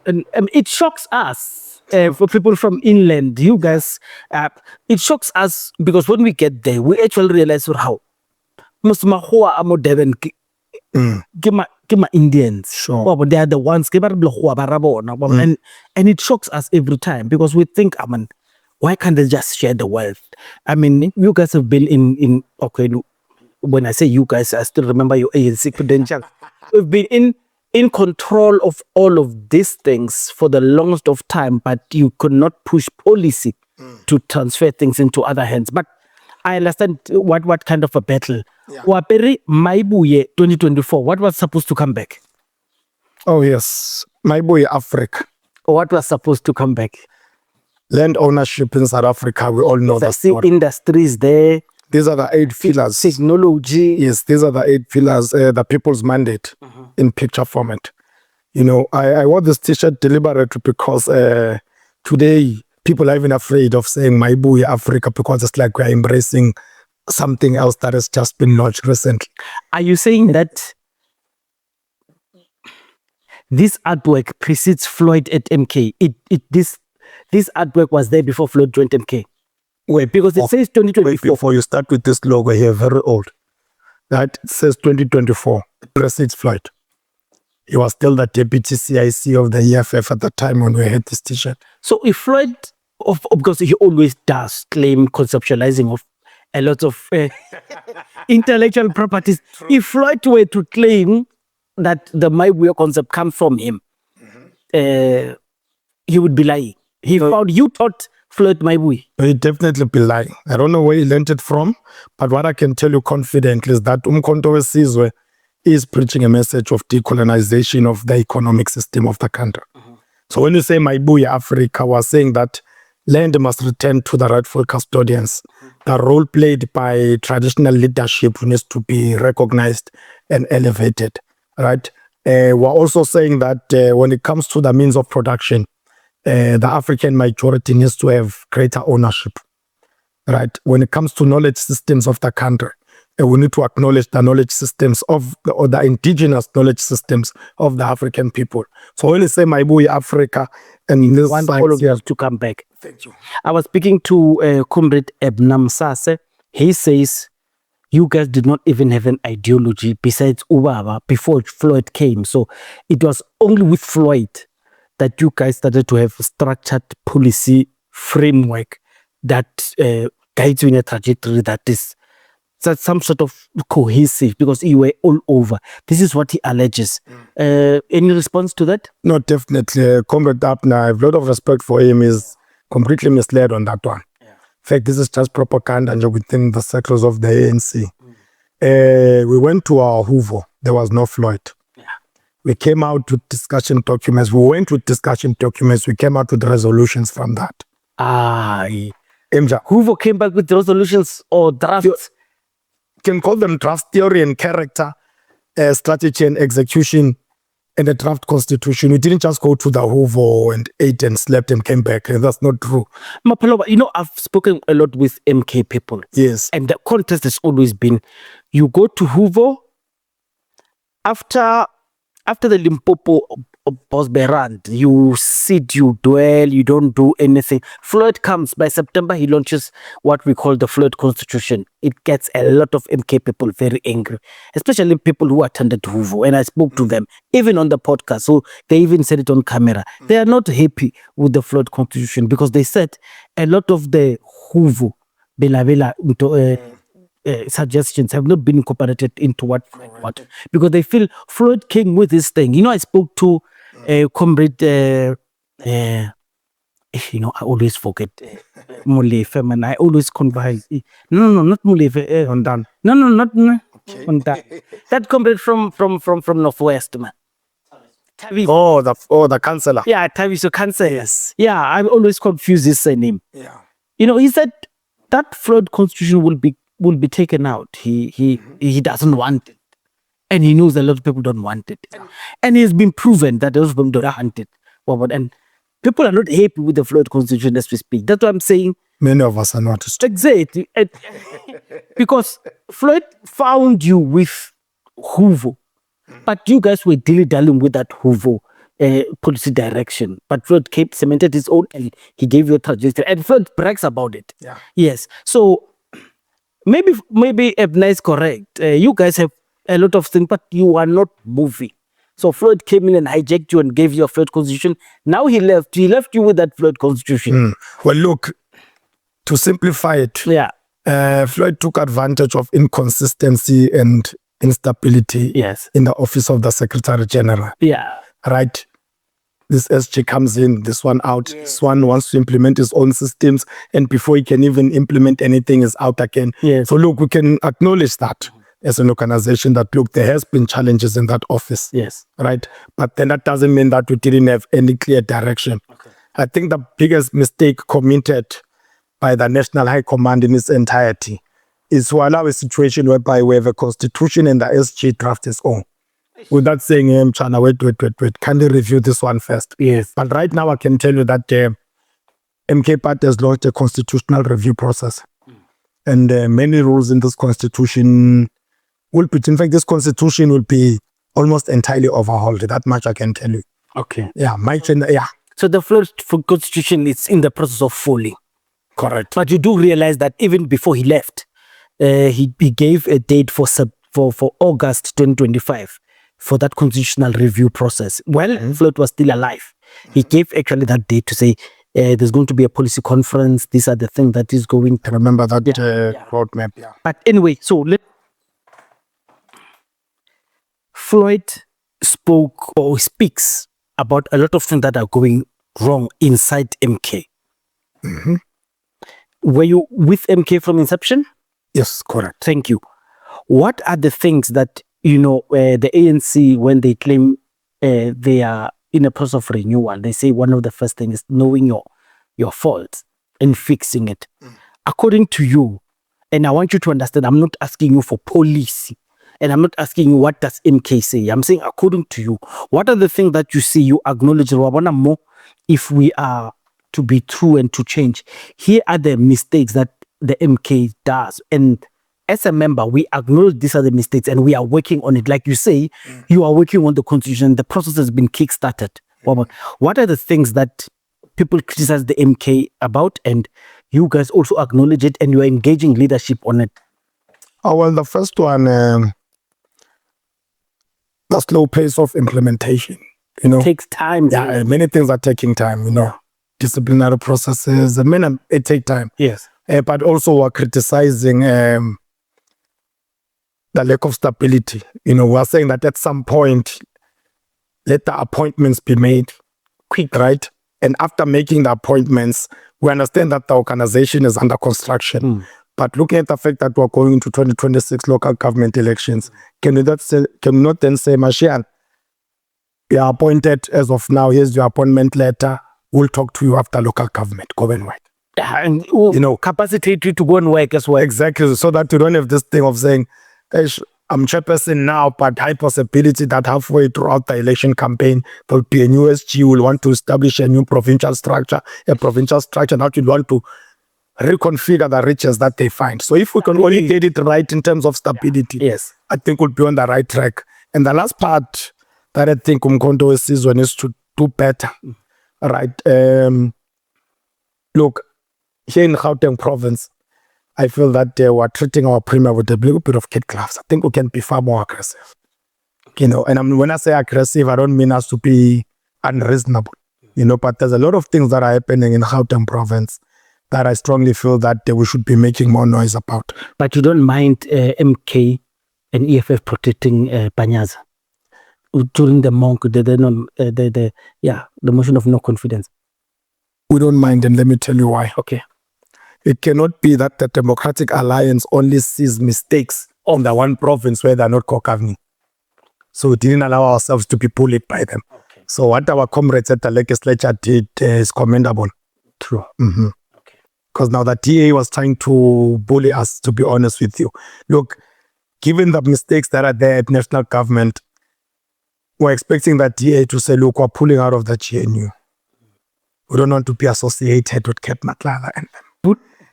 it shocks us for people from inland. You guys, it shocks us because when we get there, we actually realize how most mahua amo Durban Kima Indians. Sure. They are the ones and it shocks us every time because we think, why can't they just share the wealth? I mean, you guys have been in when I say you guys, I still remember your ANC credentials. We've been in control of all of these things for the longest of time, but you could not push policy to transfer things into other hands. But I understand what kind of a battle. Waperi Maibuye 2024, what was supposed to come back? Oh yes, Maibuye Africa. What was supposed to come back? Land ownership in South Africa, we all know that. Still industries there. These are the 8 pillars. Technology. Yes, these are the 8 pillars, the people's mandate in picture format. I wore this t-shirt deliberately because today people are even afraid of saying Maibuye Africa because it's like we're embracing something else that has just been launched recently. Are you saying that this artwork precedes Floyd at MK? This artwork was there before Floyd joined MK? Wait, because it says 2024. Before you start with this logo here, very old. That says 2024. It precedes Floyd. He was still the deputy CIC of the EFF at the time when we had this t-shirt. So if Floyd, because he always does claim conceptualizing of a lot of intellectual properties. True. If Floyd were to claim that the Maibuye concept comes from him, he would be lying. You taught Floyd Maibuye. He'd definitely be lying. I don't know where he learned it from, but what I can tell you confidently is that Umkhonto Wesizwe is preaching a message of decolonization of the economic system of the country. So when you say Maibuye Africa, we're saying that land must return to the rightful custodians. The role played by traditional leadership needs to be recognized and elevated, right? We're also saying that when it comes to the means of production, the African majority needs to have greater ownership, right? When it comes to knowledge systems of the country, we need to acknowledge the knowledge systems of the indigenous knowledge systems of the African people. So when you say Maibuye Africa, and this want all of you to come back. Thank you. I was speaking to Comrade Ebnam Sase. He says, you guys did not even have an ideology besides Ubaba before Floyd came. So it was only with Floyd that you guys started to have a structured policy framework that guides you in a trajectory that is some sort of cohesive, because you were all over. This is what he alleges. Any response to that? No, definitely. Comrade Abner, I have a lot of respect for him. He's completely misled on that one. In fact, this is just propaganda within the circles of the ANC. We went to our Hoover. There was no Floyd. We came out with discussion documents. We went with discussion documents. We came out with resolutions from that. Hoover came back with resolutions or drafts. Can call them draft theory and character, strategy and execution, and a draft constitution. We didn't just go to the Hoover and ate and slept and came back. That's not true. Mapaloba, I've spoken a lot with MK people. Yes. And the contest has always been, you go to Hoover, after the Limpopo Bosberand, you sit, you dwell, you don't do anything. Floyd comes, by September he launches what we call the Floyd Constitution. It gets a lot of MK people very angry, especially people who attended Hoover, and I spoke to them even on the podcast, so they even said it on camera. They are not happy with the Floyd Constitution because they said a lot of the Hoover suggestions have not been incorporated into what because they feel Floyd came with this thing. I spoke to comrade I always forget Molefe, man. I always convise. No, not Molefe. Undone. No, not Undone. That comrade from Northwest, man. The councillor. Yeah, Taviso Councillor. Yes. Yeah, I always confuse his name. Yeah. He said that Floyd Constitution will be taken out. He doesn't want it. And he knows a lot of people don't want it. And it's been proven that those people don't want it. And people are not happy with the Floyd Constitution as we speak. That's what I'm saying. Many of us are not. Exactly. Because Floyd found you with Hoover. But you guys were dilly-dallying with that Hoover policy direction. But Floyd cemented his own and he gave you a trajectory. And Floyd brags about it. Yeah. Yes. So maybe Ebna is correct. You guys have a lot of things, but you are not moving. So Floyd came in and hijacked you and gave you a Floyd Constitution. Now he left you with that Floyd Constitution. Well, look, to simplify it, Floyd took advantage of inconsistency and instability in the office of the Secretary General. Yeah. Right? This SG comes in, this one out. This one wants to implement his own systems, and before he can even implement anything, is out again. Yes. So look, we can acknowledge that as an organization that, look, there has been challenges in that office. Yes. Right? But then that doesn't mean that we didn't have any clear direction. Okay. I think the biggest mistake committed by the National High Command in its entirety is to allow a situation whereby we have a constitution and the SG draft its own. Without saying, Chana, wait, can they review this one first? Yes. But right now I can tell you that MK Party has launched a constitutional review process. And many rules in this constitution this constitution will be almost entirely overhauled. That much I can tell you. Okay. Yeah, So the first constitution is in the process of falling. Correct. But you do realize that even before he left, he gave a date for August 2025 for that constitutional review process. Well, Floyd was still alive. He gave actually that date to say there's going to be a policy conference. These are the things that is going to... I remember that roadmap. Yeah. But anyway, so Floyd spoke or speaks about a lot of things that are going wrong inside MK. Mm-hmm. Were you with MK from inception? Yes, correct. Thank you. What are the things that, the ANC, when they claim they are in a process of renewal, they say one of the first things is knowing your faults and fixing it. According to you, and I want you to understand, I'm not asking you for policy, and I'm not asking you what does MK say. I'm saying according to you, what are the things that you see, you acknowledge, more if we are to be true and to change? Here are the mistakes that the MK does. And as a member, we acknowledge these are the mistakes and we are working on it. Like you say, you are working on the constitution. The process has been kick-started. What are the things that people criticize the MK about and you guys also acknowledge it and you are engaging leadership on it? Oh, well, the first one, the slow pace of implementation. It takes time. Yeah, many things are taking time, disciplinary processes, it takes time. Yes. But also we're criticizing the lack of stability. We're saying that at some point, let the appointments be made quick, right? And after making the appointments, we understand that the organization is under construction. But looking at the fact that we're going into 2026 local government elections, can we not then say, Mashiane, you are appointed as of now, here's your appointment letter, we'll talk to you after local government, go and wait. And You know, capacitate you to go and work as well. exactly, so that you don't have this thing of saying, "Eish, I'm chairperson now, but high possibility that halfway throughout the election campaign, there'll be a new SG will want to establish a new provincial structure, that you'll want to reconfigure the riches that they find." So if we can only get it right in terms of stability, Yes. I think we'll be on the right track. And the last part that I think Umkhonto Wesizwe needs to do better, right? Look, here in Gauteng province, I feel that we're treating our premier with a little bit of kid gloves. I think we can be far more aggressive. You know, and when I say aggressive, I don't mean us to be unreasonable. You know, but there's a lot of things that are happening in Gauteng province that I strongly feel that we should be making more noise about. But you don't mind MK and EFF protecting Panyaza during the the motion of no confidence. We don't mind, and let me tell you why. Okay. It cannot be that the Democratic Alliance only sees mistakes on the one province where they're not co-governing. So we didn't allow ourselves to be bullied by them. Okay. So what our comrades at the legislature did is commendable. True. Mm-hmm. Okay. Because now the DA was trying to bully us, to be honest with you. Look, given the mistakes that are there at national government, we're expecting the DA to say, look, we're pulling out of the GNU. We don't want to be associated with Cat Matlala and them.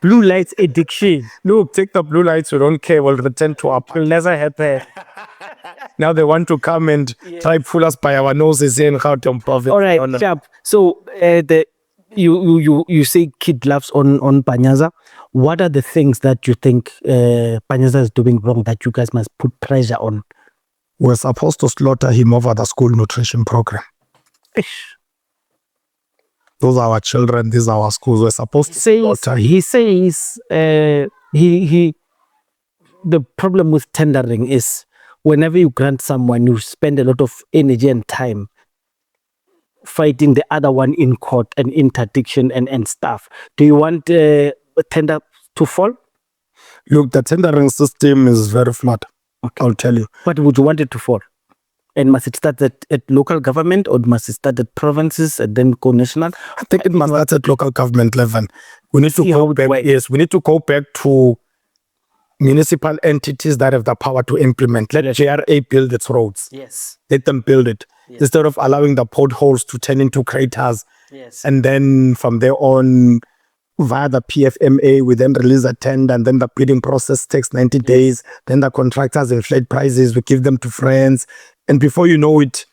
Blue lights addiction. Look, take the blue lights, we don't care, we'll return to our... Will never happen. Now they want to come and try pull us by our noses here in Gauteng province. All right, sharp. So you say kid loves on Panyaza. What are the things that you think Panyaza is doing wrong that you guys must put pressure on? We're supposed to slaughter him over the school nutrition program. Ish. Those are our children, these are our schools. We're supposed to slaughter him. He says the problem with tendering is whenever you grant someone, you spend a lot of energy and time fighting the other one in court and interdiction and stuff. Do you want a tender to fall? Look, the tendering system is very flawed. Okay. I'll tell you. But would you want it to fall? And must it start at local government, or must it start at provinces and then go national? I think it must start at local government level. We need to go back. Yes, we need to go back to municipal entities that have the power to implement. Let JRA build its roads. Yes. Let them build it. Yes. Instead of allowing the potholes to turn into craters. Yes. And then from there on, via the PFMA, we then release a tender, and then the bidding process takes 90 days. Then the contractors inflate prices, we give them to friends. And before you know it,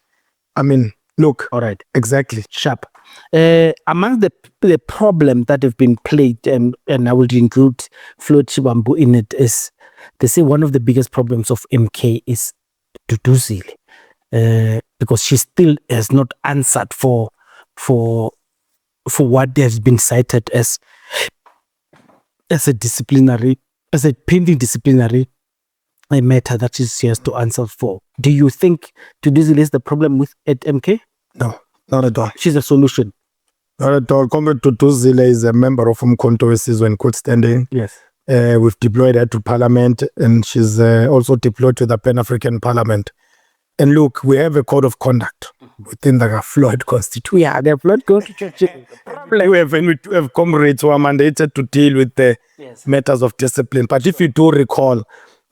I mean, look. All right. Exactly. Sharp. Among the problem that have been played, and I would include Floyd in it, is they say one of the biggest problems of MK is Duduzile, because she still has not answered for what has been cited as a pending disciplinary matter that she has to answer for. Do you think Duduzile is the problem at MK? No, not at all. She's a solution. Not at all. Comrade Duduzile is a member of Umkhonto Wesizwe in good standing. Yes. We've deployed her to Parliament, and she's also deployed to the Pan-African Parliament. And look, we have a code of conduct within the Floyd Constitution. Yeah, the Floyd Constitution. We have comrades who are mandated to deal with the matters of discipline. But if you do recall,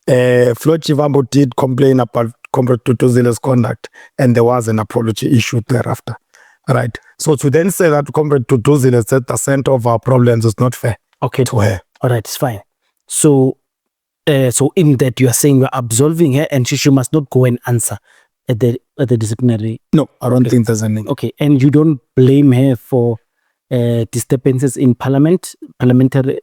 Floyd Shivambu did complain about Comrade Duduzile's conduct, and there was an apology issued thereafter. Right. So to then say that Comrade Duduzile is at the center of our problems is not fair. Okay. To her. All right, it's fine. So in that you are saying you're absolving her, and she must not go and answer at the disciplinary. No, I don't think there's anything. Okay, and you don't blame her for disturbances in parliamentary.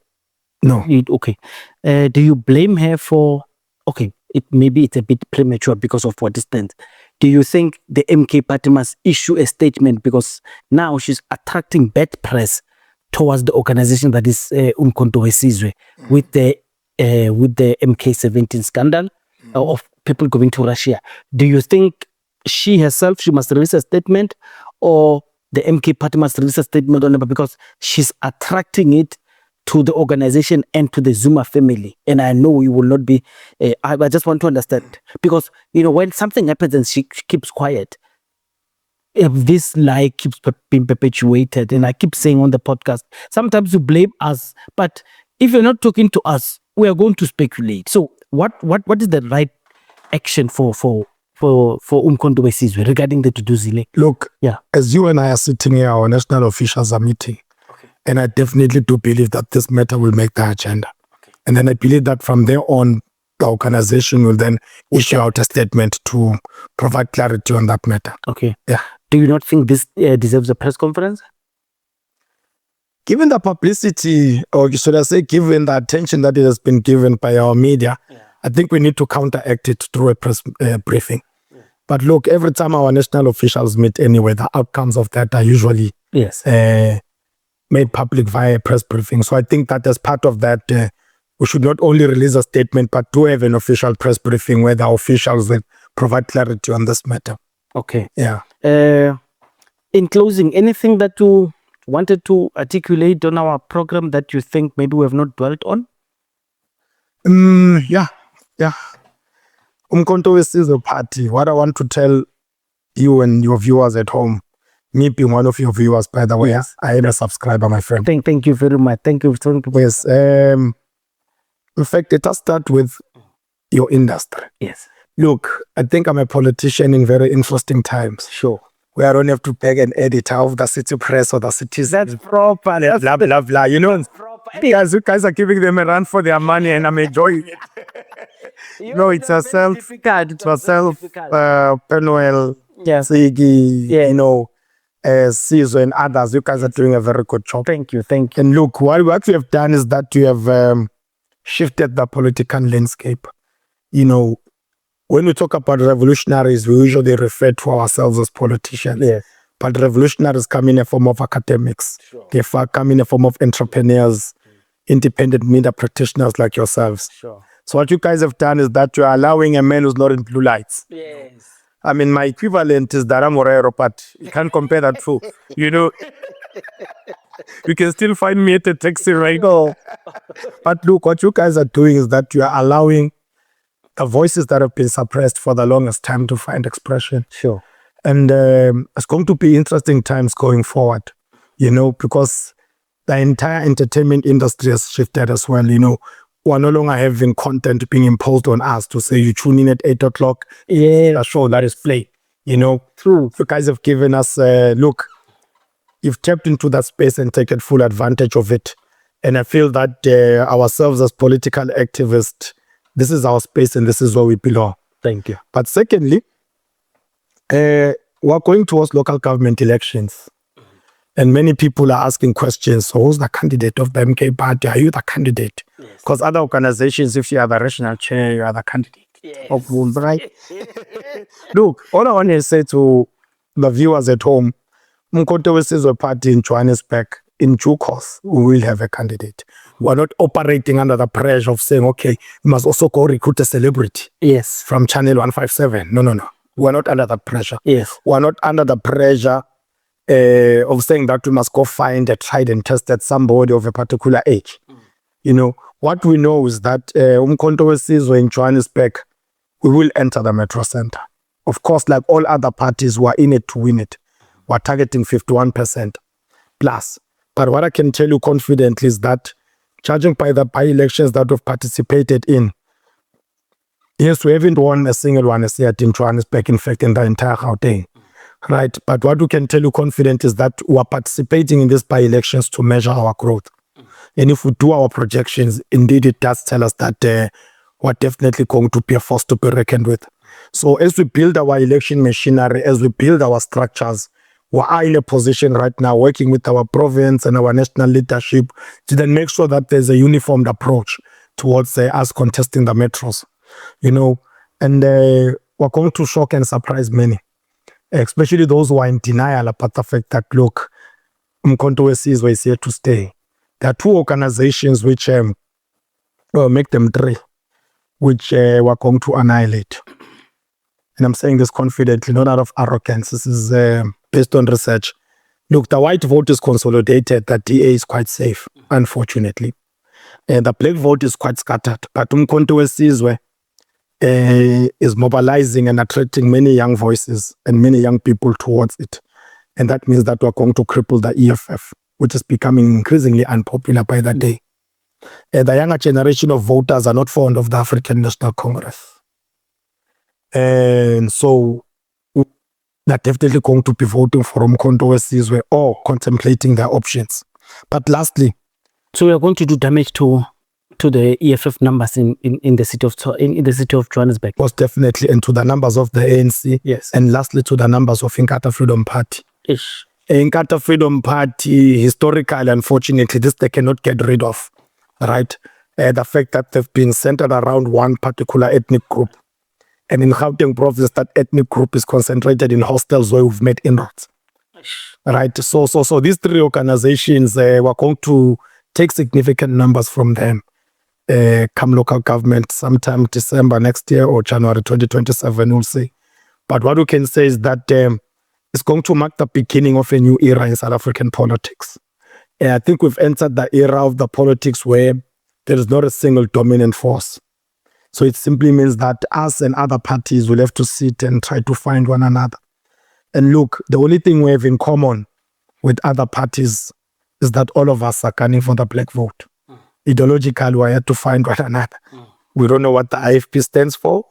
No. Okay. Do you blame her for? Okay, maybe it's a bit premature because of what is stand. Do you think the MK party must issue a statement, because now she's attracting bad press towards the organization that is Umkhonto Wesizwe with the MK17 scandal of people going to Russia? Do you think she herself, she must release a statement, or the MK party must release a statement on her, because she's attracting it to the organization and to the Zuma family? And I know you will not be, I just want to understand, because, when something happens and she keeps quiet, if this lie keeps being perpetuated, and I keep saying on the podcast, sometimes you blame us, but if you're not talking to us, we are going to speculate. So what is the right action for Umkhonto Wesizwe regarding the Duduzile? Look, Yeah. as you and I are sitting here, our national officials are meeting. Okay. And I definitely do believe that this matter will make the agenda. Okay. And then I believe that from there on, the organization will then issue out a statement to provide clarity on that matter. Okay. Yeah. Do you not think this deserves a press conference? Given the publicity, or should I say, given the attention that it has been given by our media, I think we need to counteract it through a press briefing. But look, every time our national officials meet anyway, the outcomes of that are usually made public via a press briefing. So I think that as part of that, we should not only release a statement, but do have an official press briefing where the officials will provide clarity on this matter. Okay. Yeah. In closing, anything that you wanted to articulate on our program that you think maybe we have not dwelt on? Yeah. Umkhonto Wesizwe Party. What I want to tell you and your viewers at home, me being one of your viewers, by the way, Yes. I am a subscriber, my friend. Thank you very much. Thank you. Yes. In fact, let us start with your industry. Yes. Look, I think I'm a politician in very interesting times. Sure. Where I don't have to beg an editor of the City Press or the Citizen. That's proper. Blah, blah, blah. You know, you guys are giving them a run for their money and I'm enjoying it. No, it's a self, Penuel, Sigi, you know, Sizwe and others. You guys are doing a very good job. Thank you. And look, what we have done is that we have shifted the political landscape. You know, when we talk about revolutionaries, we usually refer to ourselves as politicians. Yes. But revolutionaries come in a form of academics. Sure. They come in a form of entrepreneurs, independent media practitioners like yourselves. Sure. So what you guys have done is that you're allowing a man who's not in blue lights. Yes. I mean, my equivalent is Dara Morero, but you can't compare that to, you know. You can still find me at a taxi right now. But look, what you guys are doing is that you are allowing the voices that have been suppressed for the longest time to find expression. Sure. And it's going to be interesting times going forward, you know, because the entire entertainment industry has shifted as well, you know. We're no longer having content being imposed on us to say you tune in at 8 o'clock. Yeah. A show that is played, you know. True. You guys have given us, look, you've tapped into that space and taken full advantage of it. And I feel that ourselves as political activists, this is our space and this is where we belong. Thank you. But secondly, we're going towards local government elections. And many people are asking questions. So who's the candidate of the MK party? Are you the candidate? Because other organizations, if you are the national chair, you are the candidate. Of whom, right? Look, all I want to say to the viewers at home, Umkhonto Wesizwe Party in Johannesburg, in due course, we will have a candidate. We're not operating under the pressure of saying, okay, we must also go recruit a celebrity. Yes. From Channel 157. No. We're not under that pressure. Yes. We're not under the pressure of saying that we must go find a tried and tested somebody of a particular age. You know, what we know is that Umkhonto Wesizwe in Johannesburg, we will enter the Metro Center. Of course, like all other parties, we're in it to win it. We're targeting 51% plus. But what I can tell you confidently is that, judging by the by-elections that we've participated in, yes, we haven't won a single one as yet in Johannesburg, in fact, in the entire Gauteng. Right, but what we can tell you confident is that we are participating in these by-elections to measure our growth. And if we do our projections, indeed it does tell us that we're definitely going to be a force to be reckoned with. So as we build our election machinery, as we build our structures, we are in a position right now working with our province and our national leadership to then make sure that there's a uniformed approach towards us contesting the metros, you know, and we're going to shock and surprise many. Especially those who are in denial about the fact that, look, Umkhonto Wesizwe is here to stay. There are two organizations which make them three, which we're going to annihilate. And I'm saying this confidently, not out of arrogance. This is based on research. Look, the white vote is consolidated. The DA is quite safe, unfortunately. And the black vote is quite scattered. But Umkhonto Wesizwe is mobilizing and attracting many young voices and many young people towards it. And that means that we're going to cripple the EFF, which is becoming increasingly unpopular by the day. The younger generation of voters are not fond of the African National Congress. And so they're definitely going to be voting for Umkhonto Wesizwe or contemplating their options. But lastly, so we are going to do damage to the EFF numbers in the city of Johannesburg. Most definitely, and to the numbers of the ANC. Yes. And lastly, to the numbers of Inkatha Freedom Party. Ish. Inkatha Freedom Party, historically, unfortunately, this they cannot get rid of, right? The fact that they've been centered around one particular ethnic group. And in Gauteng province, that ethnic group is concentrated in hostels where we've made inroads. Right? So these three organizations were going to take significant numbers from them come local government sometime December next year or January 2027, we'll see. But what we can say is that it's going to mark the beginning of a new era in South African politics. I think we've entered the era of the politics where there is not a single dominant force. So it simply means that us and other parties will have to sit and try to find one another. And look, the only thing we have in common with other parties is that all of us are gunning for the black vote. Ideologically, we have to find one another. We don't know what the IFP stands for,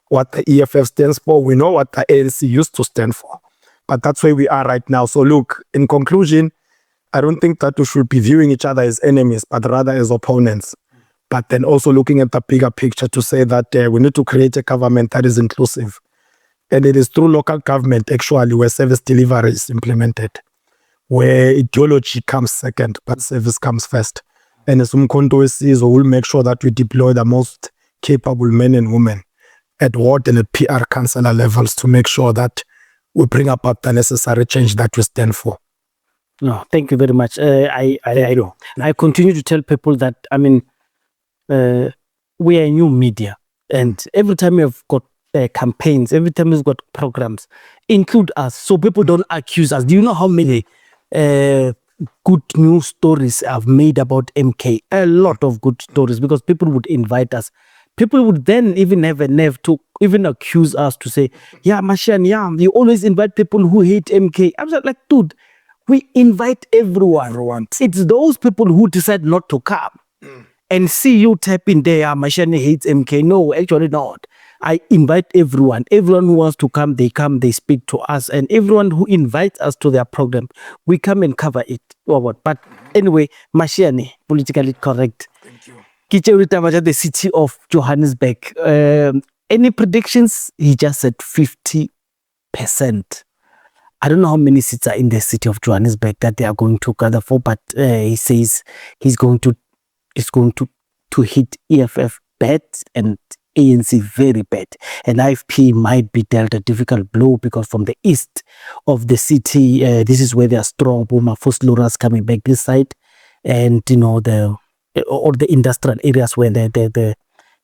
what the EFF stands for. We know what the ANC used to stand for. But that's where we are right now. So look, in conclusion, I don't think that we should be viewing each other as enemies, but rather as opponents. But then also looking at the bigger picture to say that we need to create a government that is inclusive. And it is through local government, actually, where service delivery is implemented, where ideology comes second, but service comes first. And as Umkhonto Wesizwe will make sure that we deploy the most capable men and women at ward and at PR councillor levels to make sure that we bring about the necessary change that we stand for. No, thank you very much. I continue to tell people that, I mean, we are a new media, and every time we have got campaigns, every time we've got programs, include us so people don't accuse us. Do you know how many good news stories I've made about MK? A lot of good stories, because people would invite us. People would then even have a nerve to even accuse us to say, yeah, Mashiane, yeah, you always invite people who hate MK. I was like, dude, we invite everyone. It's those people who decide not to come and see you tap in there, Mashiane hates MK. No, actually not. I invite everyone. Everyone who wants to come, they speak to us. And everyone who invites us to their program, we come and cover it or what. But anyway, Mashiane, politically correct. Thank you. The city of Johannesburg. Any predictions? He just said 50%. I don't know how many seats are in the city of Johannesburg that they are going to gather for, but he says he's going to hit EFF bad and ANC very bad. And IFP might be dealt a difficult blow, because from the east of the city, this is where they are strong. Boma Loras coming back this side, and you know all the industrial areas where the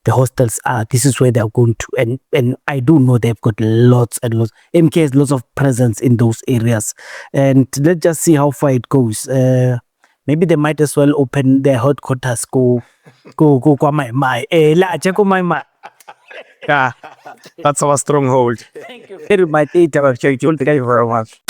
hostels are. This is where they are going to, and I do know they've got lots and lots. MK has lots of presence in those areas, and let's just see how far it goes. Maybe they might as well open their headquarters. Go kwa my. Yeah, that's our stronghold. Thank you very much. Thank you very much.